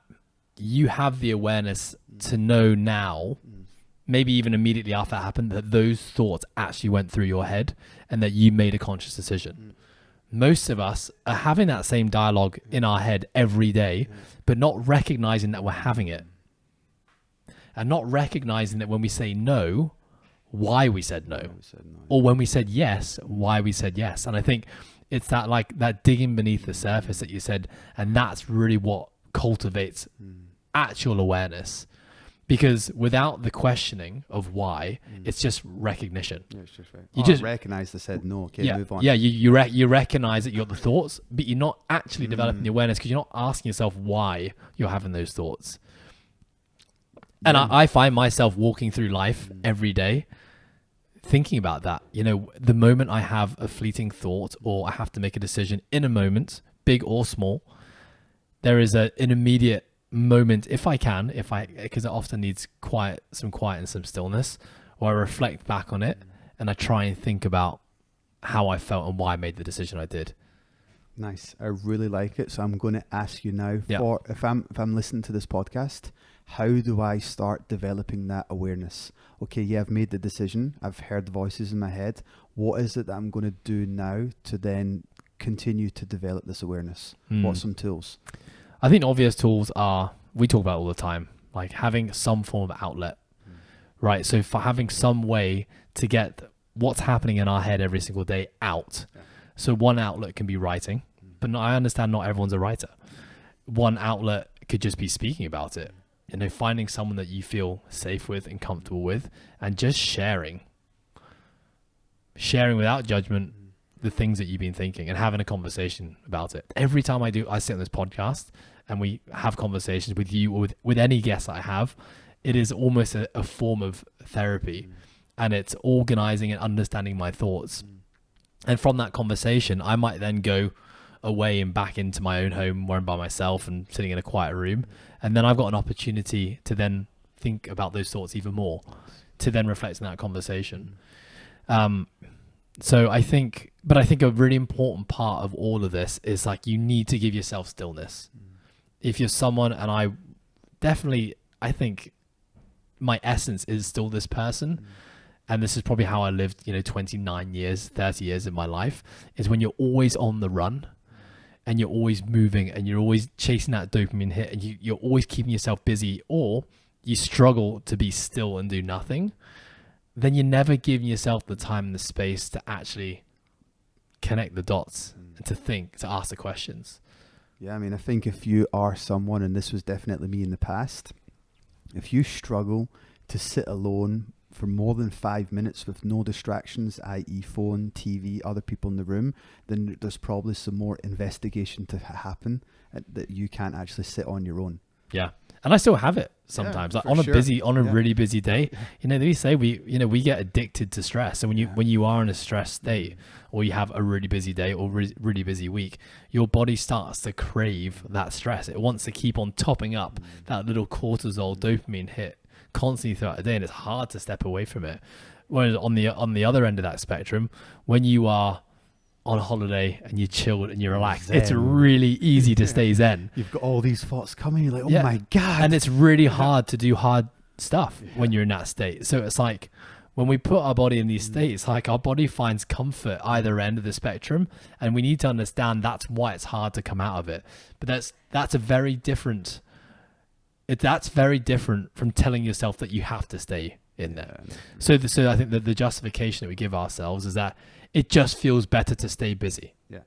Speaker 1: you have the awareness to know now, maybe even immediately after that happened, that those thoughts actually went through your head and that you made a conscious decision. Most of us are having that same dialogue in our head every day, but not recognizing that we're having it. And not recognizing that when we say no, why we said no,
Speaker 2: We said no.
Speaker 1: or when we said yes, why we said yes. And I think it's that like that digging beneath the surface that you said, and that's really what cultivates actual awareness. Because without the questioning of why, it's just recognition.
Speaker 2: Yeah, it's just right.
Speaker 1: You just
Speaker 2: recognize the said no. Okay, move on.
Speaker 1: Yeah, you recognize that you got the thoughts, but you're not actually developing the awareness because you're not asking yourself why you're having those thoughts. And I find myself walking through life every day thinking about that. You know, the moment I have a fleeting thought or I have to make a decision in a moment, big or small, there is an immediate moment, if I can, because it often needs some quiet and some stillness, or I reflect back on it and I try and think about how I felt and why I made the decision I did.
Speaker 2: Nice. I really like it. So I'm going to ask you now,
Speaker 1: Yeah.
Speaker 2: for if I'm listening to this podcast, how do I start developing that awareness? Okay, yeah, I've made the decision. I've heard the voices in my head. What is it that I'm going to do now to then continue to develop this awareness? What's some tools?
Speaker 1: I think obvious tools are, we talk about all the time, like having some form of outlet, right? So for having some way to get what's happening in our head every single day out. Yeah. So one outlet can be writing, but I understand not everyone's a writer. One outlet could just be speaking about it. You know, finding someone that you feel safe with and comfortable with, and just sharing without judgment the things that you've been thinking and having a conversation about it. Every time I sit on this podcast and we have conversations with you or with any guest I have, it is almost a form of therapy, and it's organizing and understanding my thoughts. And from that conversation, I might then go away and back into my own home where I'm by myself and sitting in a quiet room. And then I've got an opportunity to then think about those thoughts even more, to then reflect on that conversation. So I think a really important part of all of this is like, you need to give yourself stillness. If you're someone, and I think my essence is still this person. And this is probably how I lived, 29 years, 30 years in my life, is when you're always on the run and you're always moving and you're always chasing that dopamine hit, and you're always keeping yourself busy, or you struggle to be still and do nothing, then you're never giving yourself the time and the space to actually connect the dots and to think, to ask the questions.
Speaker 2: Yeah, I mean, I think if you are someone, and this was definitely me in the past, if you struggle to sit alone for more than 5 minutes with no distractions, i.e. phone, TV, other people in the room, then there's probably some more investigation to happen that you can't actually sit on your own.
Speaker 1: Yeah. And I still have it sometimes, like on a really busy day. They say we get addicted to stress. So when you are in a stress state, or you have a really busy day or really busy week, your body starts to crave that stress. It wants to keep on topping up that little cortisol dopamine hit constantly throughout the day, and it's hard to step away from it. Whereas on the other end of that spectrum, when you are on holiday and you're chilled and you're relaxed, it's really easy to stay zen.
Speaker 2: You've got all these thoughts coming, you're like, oh my God.
Speaker 1: And it's really hard to do hard stuff when you're in that state. So it's like, when we put our body in these states, like, our body finds comfort either end of the spectrum, and we need to understand that's why it's hard to come out of it. But that's very different from telling yourself that you have to stay in there. So I think that the justification that we give ourselves is that it just feels better to stay busy. Yeah.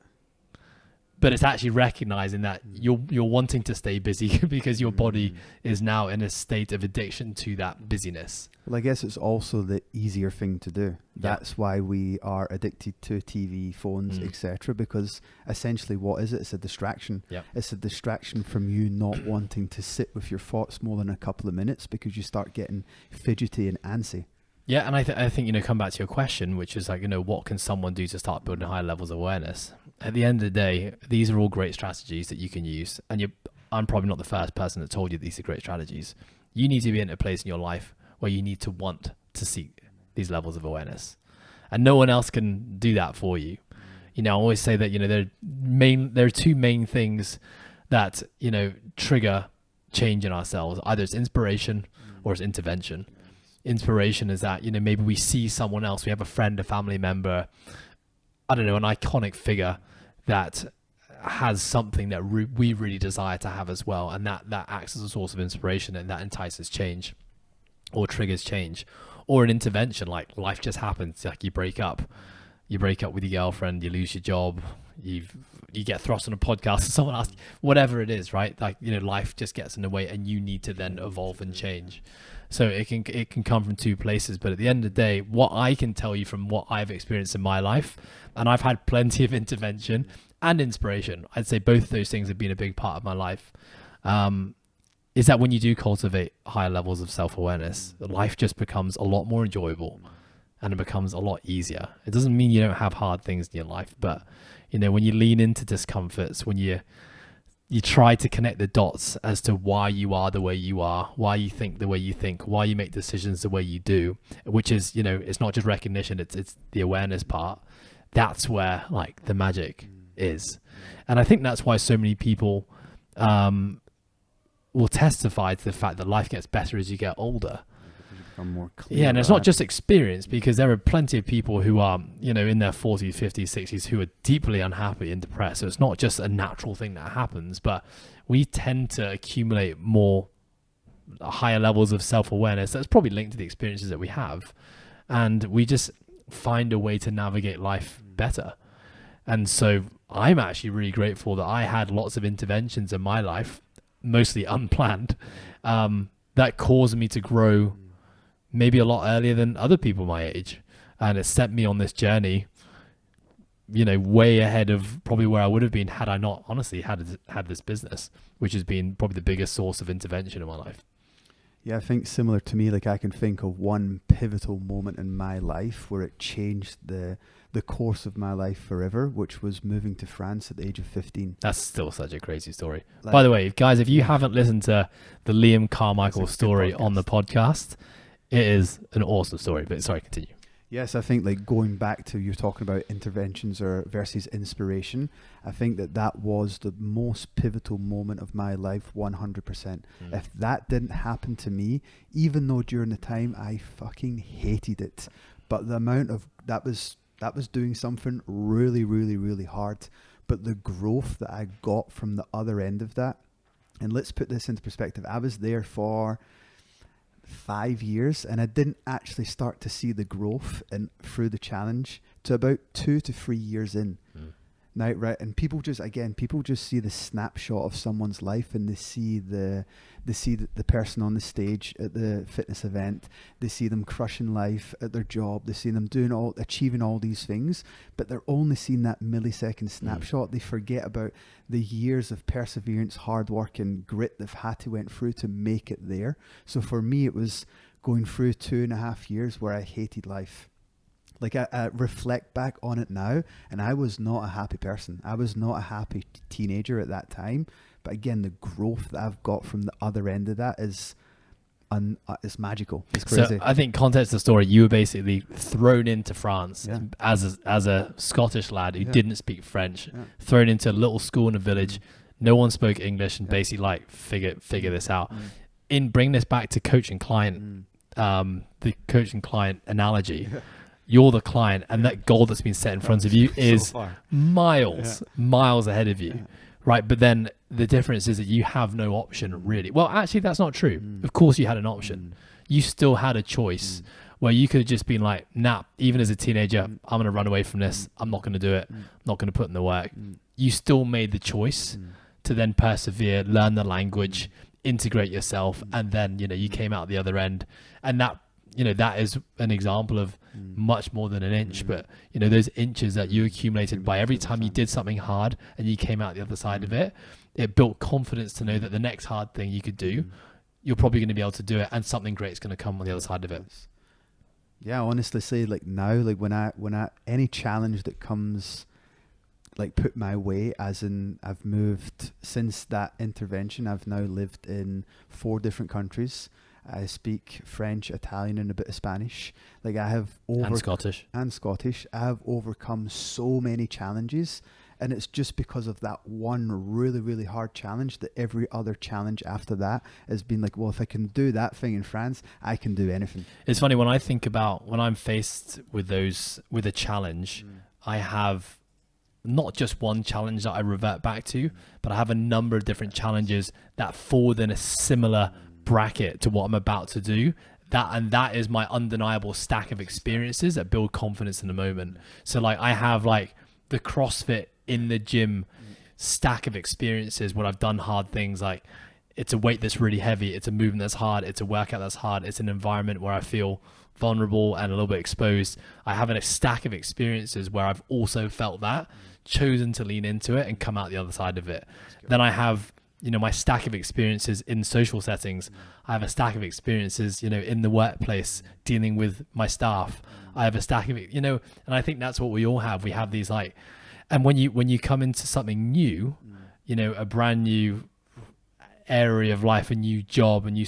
Speaker 1: But it's actually recognizing that you're wanting to stay busy because your body is now in a state of addiction to that busyness.
Speaker 2: Well, I guess it's also the easier thing to do. That's why we are addicted to TV, phones, etc. Because essentially, what is it? It's a distraction. Yeah. It's a distraction from you not wanting to sit with your thoughts more than a couple of minutes, because you start getting fidgety and antsy.
Speaker 1: Yeah, and I think, come back to your question, which is like, what can someone do to start building higher levels of awareness? At the end of the day, these are all great strategies that you can use. And I'm probably not the first person that told you these are great strategies. You need to be in a place in your life where you need to want to seek these levels of awareness. And no one else can do that for you. I always say that, there are two main things that, trigger change in ourselves. Either it's inspiration or it's intervention. Inspiration is that, maybe we see someone else, we have a friend, a family member, I don't know, an iconic figure that has something that we really desire to have as well. And that acts as a source of inspiration, and that entices change or triggers change. or an intervention, like life just happens, like you break up with your girlfriend, you lose your job, you get thrust on a podcast, and someone asks, whatever it is, right? Like, you know, life just gets in the way, and you need to then evolve and change. So it can come from two places, but at the end of the day, what I can tell you from what I've experienced in my life, and I've had plenty of intervention and inspiration, I'd say both of those things have been a big part of my life, is that when you do cultivate higher levels of self-awareness, life just becomes a lot more enjoyable, and it becomes a lot easier. It doesn't mean you don't have hard things in your life, but you know, when you lean into discomforts, when you try to connect the dots as to why you are the way you are, why you think the way you think, why you make decisions the way you do, which is, you know, it's not just recognition, it's the awareness part. That's where like the magic is. And I think that's why so many people will testify to the fact that life gets better as you get older.
Speaker 2: More clear.
Speaker 1: Yeah, and it's not just experience, because there are plenty of people who are, you know, in their 40s, 50s, 60s who are deeply unhappy and depressed. So it's not just a natural thing that happens, but we tend to accumulate more higher levels of self-awareness that's probably linked to the experiences that we have, and we just find a way to navigate life better. And so I'm actually really grateful that I had lots of interventions in my life, mostly unplanned, that caused me to grow maybe a lot earlier than other people my age, and it set me on this journey, you know, way ahead of probably where I would have been had I not honestly had this business, which has been probably the biggest source of intervention in my life.
Speaker 2: Yeah, I think similar to me, like I can think of one pivotal moment in my life where it changed the course of my life forever, which was moving to France at the age of 15.
Speaker 1: That's still such a crazy story.
Speaker 2: Like,
Speaker 1: by the way, guys, if you haven't listened to the Liam Carmichael story on the podcast, it is an awesome story. But sorry, continue.
Speaker 2: Yes, I think like going back to you're talking about interventions or versus inspiration, I think that was the most pivotal moment of my life, 100%. If that didn't happen to me, even though during the time I fucking hated it, but the amount of that was doing something really, really, really hard, but the growth that I got from the other end of that, and let's put this into perspective, I was there for 5 years, and I didn't actually start to see the growth and through the challenge to about 2 to 3 years in. Now, right, and people just see the snapshot of someone's life, and they see the person on the stage at the fitness event. They see them crushing life at their job. They see them achieving all these things, but they're only seeing that millisecond snapshot. They forget about the years of perseverance, hard work, and grit they've had to went through to make it there. So for me, it was going through 2.5 years where I hated life. Like I reflect back on it now, and I was not a happy person. I was not a happy teenager at that time. But again, the growth that I've got from the other end of that is magical. It's crazy.
Speaker 1: So I think context of the story, you were basically thrown into France as a Scottish lad who didn't speak French, thrown into a little school in a village. No one spoke English, and basically like figure this out. In bringing this back to coach and client, the coach and client analogy. You're the client, and that goal that's been set in front of you is miles ahead of you, right? But then the difference is that you have no option, really. Well, actually, that's not true. Of course, you had an option. You still had a choice where you could have just been like, nah, even as a teenager, I'm going to run away from this. I'm not going to do it. I'm not going to put in the work. You still made the choice to then persevere, learn the language, integrate yourself, and then, you know, you came out the other end. And that, you know, that is an example of much more than an inch, but you know, those inches that you accumulated by every time you did something hard and you came out the other side of it, it built confidence to know that the next hard thing you could do, you're probably going to be able to do it, and something great's going to come on the other side of it.
Speaker 2: Yeah, I honestly say, like now, like when I any challenge that comes like put my way, as in I've moved since that intervention, I've now lived in 4 different countries. I speak French, Italian, and a bit of Spanish. Like I have
Speaker 1: and Scottish.
Speaker 2: I have overcome so many challenges, and it's just because of that one really, really hard challenge that every other challenge after that has been like, well, if I can do that thing in France, I can do anything.
Speaker 1: It's funny when I think about when I'm faced with a challenge, I have not just one challenge that I revert back to, but I have a number of different challenges that fall within a similar bracket to what I'm about to do that is my undeniable stack of experiences that build confidence in the moment. So like I have like the CrossFit in the gym stack of experiences when I've done hard things. Like it's a weight that's really heavy, it's a movement that's hard, it's a workout that's hard, it's an environment where I feel vulnerable and a little bit exposed. I have a stack of experiences where I've also felt that, chosen to lean into it and come out the other side of it. Then I have, you know, my stack of experiences in social settings. I have a stack of experiences, you know, in the workplace dealing with my staff. I have a stack of it, you know, and I think that's what we all have. We have these like, and when you come into something new, you know, a brand new area of life, a new job, and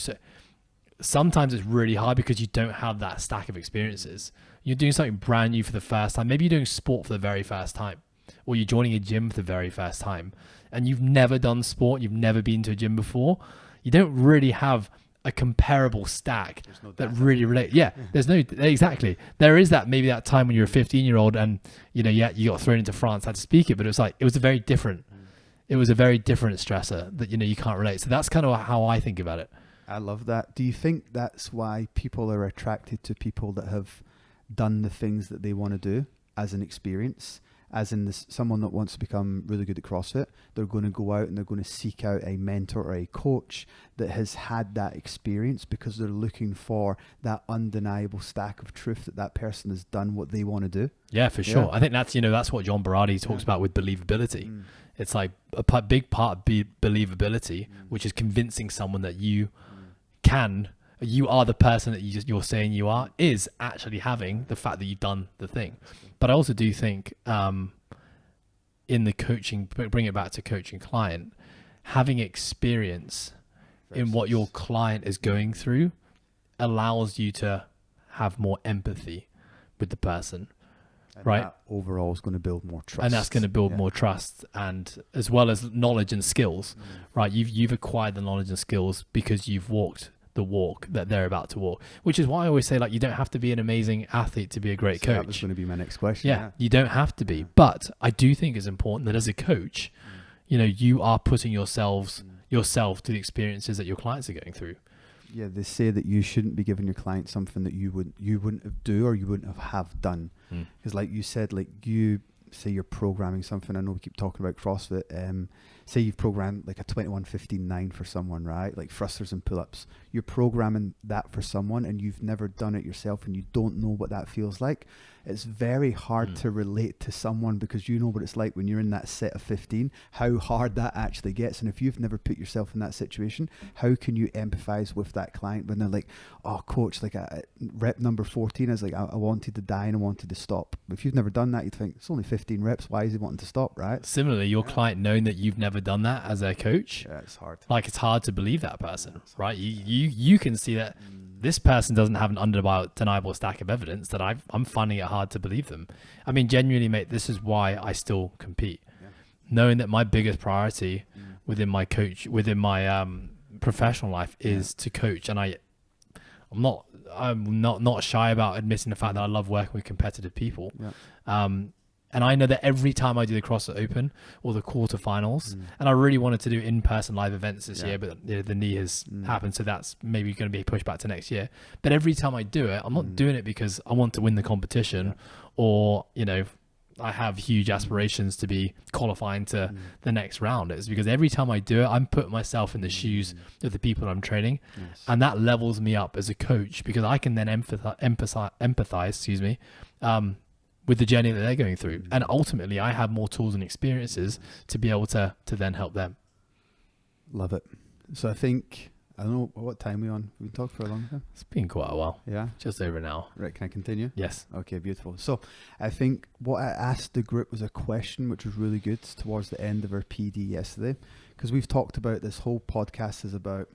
Speaker 1: sometimes it's really hard because you don't have that stack of experiences. You're doing something brand new for the first time. Maybe you're doing sport for the very first time, or you're joining a gym for the very first time, and you've never done sport, you've never been to a gym before. You don't really have a comparable stack that really relate. Yeah, there's no, exactly. There is that, maybe that time when you're a 15-year-old and, you know, yeah, you got thrown into France, had to speak it, but it was a very different stressor that, you know, you can't relate. So that's kind of how I think about it.
Speaker 2: I love that. Do you think that's why people are attracted to people that have done the things that they want to do as an experience? As in someone that wants to become really good at CrossFit, they're going to go out and they're going to seek out a mentor or a coach that has had that experience, because they're looking for that undeniable stack of truth that person has done what they want to do.
Speaker 1: Yeah, for sure. I think that's, you know, that's what John Berardi talks about with believability. It's like a big part of believability, which is convincing someone that you are the person that you're saying you are, is actually having the fact that you've done the thing. But I also do think in the coaching, bring it back to coaching client, having experience in what your client is going through allows you to have more empathy with the person.
Speaker 2: And
Speaker 1: right?
Speaker 2: That overall is going to build more trust.
Speaker 1: And that's going to build more trust, and as well as knowledge and skills, right? You've acquired the knowledge and skills because you've walked the walk that they're about to walk, which is why I always say, like, you don't have to be an amazing athlete to be a great coach.
Speaker 2: That was going to be my next question.
Speaker 1: Yeah, you don't have to be. But I do think it's important that as a coach, you know, you are putting yourself to the experiences that your clients are going through.
Speaker 2: Yeah, they say that you shouldn't be giving your client something that you wouldn't have do or you wouldn't have done. Because like you said, like you say you're programming something. I know we keep talking about CrossFit. Say you've programmed like a 21:15:9 for someone, right? Like thrusters and pull-ups. You're programming that for someone and you've never done it yourself and you don't know what that feels like. It's very hard to relate to someone, because you know what it's like when you're in that set of 15, how hard that actually gets. And if you've never put yourself in that situation, how can you empathize with that client when they're like, oh, coach, like rep number 14 is like, I wanted to die and I wanted to stop. If you've never done that, you'd think it's only 15 reps. Why is he wanting to stop, right?
Speaker 1: Similarly, your client knowing that you've never done that as a coach,
Speaker 2: it's hard.
Speaker 1: Like, it's hard to believe that person, right? You can see that this person doesn't have an undeniable stack of evidence that I'm finding it hard to believe them. I mean, genuinely, mate, this is why I still compete. Knowing that my biggest priority within my professional life is to coach. And I'm not shy about admitting the fact that I love working with competitive people. And I know that every time I do the CrossFit Open or the quarterfinals, and I really wanted to do in-person live events this year, but the knee has happened, so that's maybe going to be pushed back to next year. But every time I do it, I'm not doing it because I want to win the competition or, you know, I have huge aspirations to be qualifying to the next round. It's because every time I do it, I'm putting myself in the shoes of the people I'm training, and that levels me up as a coach, because I can then empathize, with the journey that they're going through. And ultimately, I have more tools and experiences to be able to then help them.
Speaker 2: Love it. So I think, I don't know what time we're on. We've talked for a long time.
Speaker 1: It's been quite a while.
Speaker 2: Yeah.
Speaker 1: Just over an hour.
Speaker 2: Right. Can I continue?
Speaker 1: Yes.
Speaker 2: Okay, beautiful. So I think what I asked the group was a question which was really good towards the end of our PD yesterday, because we've talked about this whole podcast is about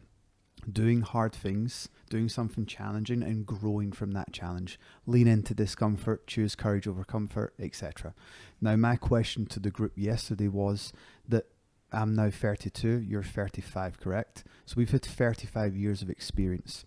Speaker 2: doing hard things, doing something challenging and growing from that challenge. Lean into discomfort, choose courage over comfort, etc. Now, my question to the group yesterday was that I'm now 32, you're 35, correct? So we've had 35 years of experience.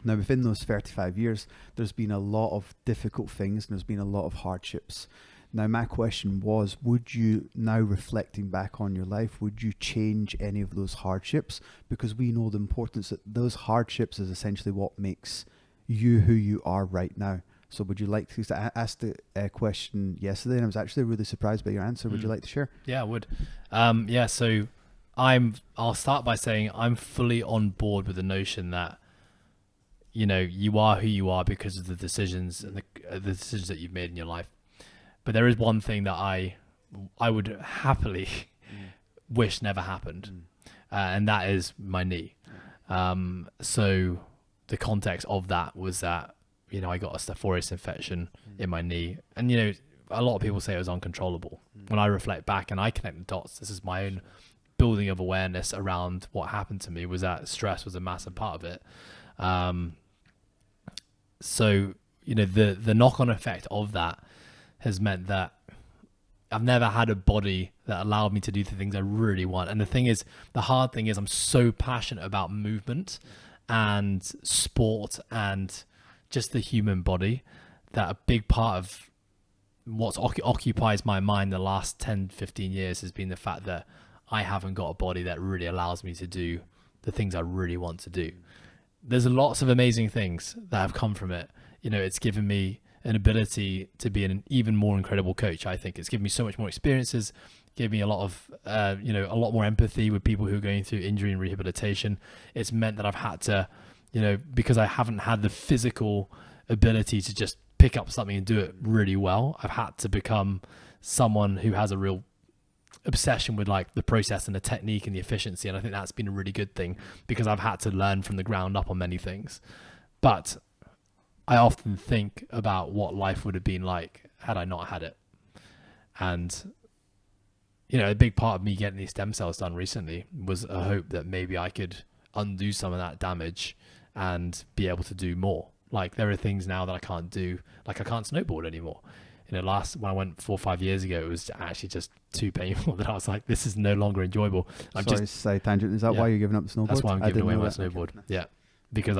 Speaker 2: Now, within those 35 years, there's been a lot of difficult things and there's been a lot of hardships. Now, my question was, would you, now reflecting back on your life, would you change any of those hardships? Because we know the importance that those hardships is essentially what makes you who you are right now. So would you like to, I asked the question yesterday and I was actually really surprised by your answer. Would you like to share?
Speaker 1: Yeah, I would. So I'll start by saying I'm fully on board with the notion that, you know, you are who you are because of the decisions and the decisions that you've made in your life. But there is one thing that I would happily wish never happened, and that is my knee. So the context of that was that, you know, I got a Staph aureus infection in my knee, and, you know, a lot of people say it was uncontrollable. When I reflect back and I connect the dots, this is my own building of awareness around what happened to me, was that stress was a massive part of it. So, you know, the knock-on effect of that has meant that I've never had a body that allowed me to do the things I really want. And the hard thing is I'm so passionate about movement and sport and just the human body that a big part of what occupies my mind the last 10, 15 years has been the fact that I haven't got a body that really allows me to do the things I really want to do. There's lots of amazing things that have come from it. You know, it's given me an ability to be an even more incredible coach. I think it's given me so much more experiences, gave me a lot of, a lot more empathy with people who are going through injury and rehabilitation. It's meant that I've had to, you know, because I haven't had the physical ability to just pick up something and do it really well, I've had to become someone who has a real obsession with like the process and the technique and the efficiency. And I think that's been a really good thing because I've had to learn from the ground up on many things. But I often think about what life would have been like had I not had it. And, you know, a big part of me getting these stem cells done recently was a hope that maybe I could undo some of that damage and be able to do more. Like there are things now that I can't do, like I can't snowboard anymore. You know, when I went 4 or 5 years ago, it was actually just too painful that I was like, this is no longer enjoyable.
Speaker 2: Side tangent. Is that why you're giving up the snowboard?
Speaker 1: That's why I'm giving away my snowboard. Okay. Yeah. Because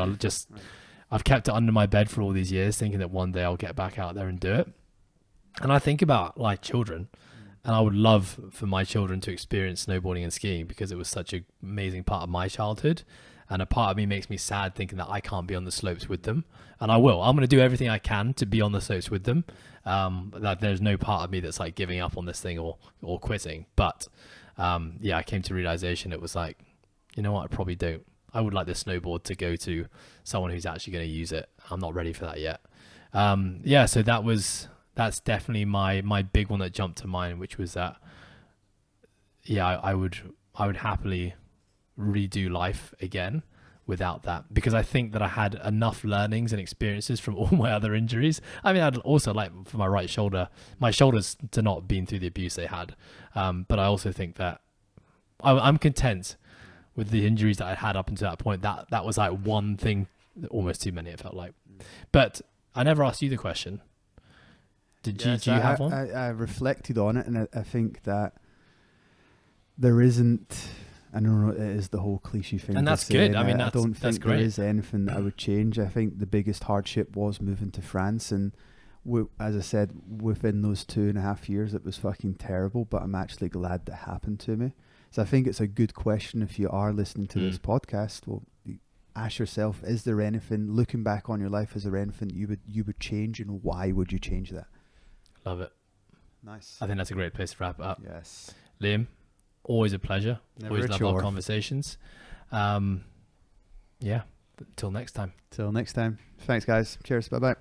Speaker 1: I've kept it under my bed for all these years thinking that one day I'll get back out there and do it. And I think about like children, and I would love for my children to experience snowboarding and skiing because it was such an amazing part of my childhood. And a part of me makes me sad thinking that I can't be on the slopes with them. And I will. I'm going to do everything I can to be on the slopes with them. That there's no part of me that's like giving up on this thing or quitting. But I came to realization it was like, you know what, I probably don't. I would like the snowboard to go to someone who's actually going to use it. I'm not ready for that yet. So that's definitely my big one that jumped to mind, which was that, I would happily redo life again without that, because I think that I had enough learnings and experiences from all my other injuries. I mean, I'd also like for my right shoulder, my shoulders to not been through the abuse they had. But I also think that I'm content with the injuries that I had up until that point. That was like one thing, almost too many, it felt like. But I never asked you the question. Do you have one?
Speaker 2: I reflected on it, and I think that there isn't, I don't know, it is the whole cliche thing.
Speaker 1: And that's good. I mean,
Speaker 2: I don't think
Speaker 1: great.
Speaker 2: there is anything that I would change. I think the biggest hardship was moving to France. And as I said, within those 2.5 years, it was fucking terrible, but I'm actually glad that happened to me. So I think it's a good question if you are listening to this podcast. Well, ask yourself, is there anything, looking back on your life, is there anything you would change, and why would you change that?
Speaker 1: Love it.
Speaker 2: Nice.
Speaker 1: I think that's a great place to wrap it up.
Speaker 2: Yes.
Speaker 1: Liam, always a pleasure.
Speaker 2: Never
Speaker 1: always
Speaker 2: a
Speaker 1: love
Speaker 2: chore.
Speaker 1: our conversations. Till next time.
Speaker 2: Till next time. Thanks, guys. Cheers. Bye-bye.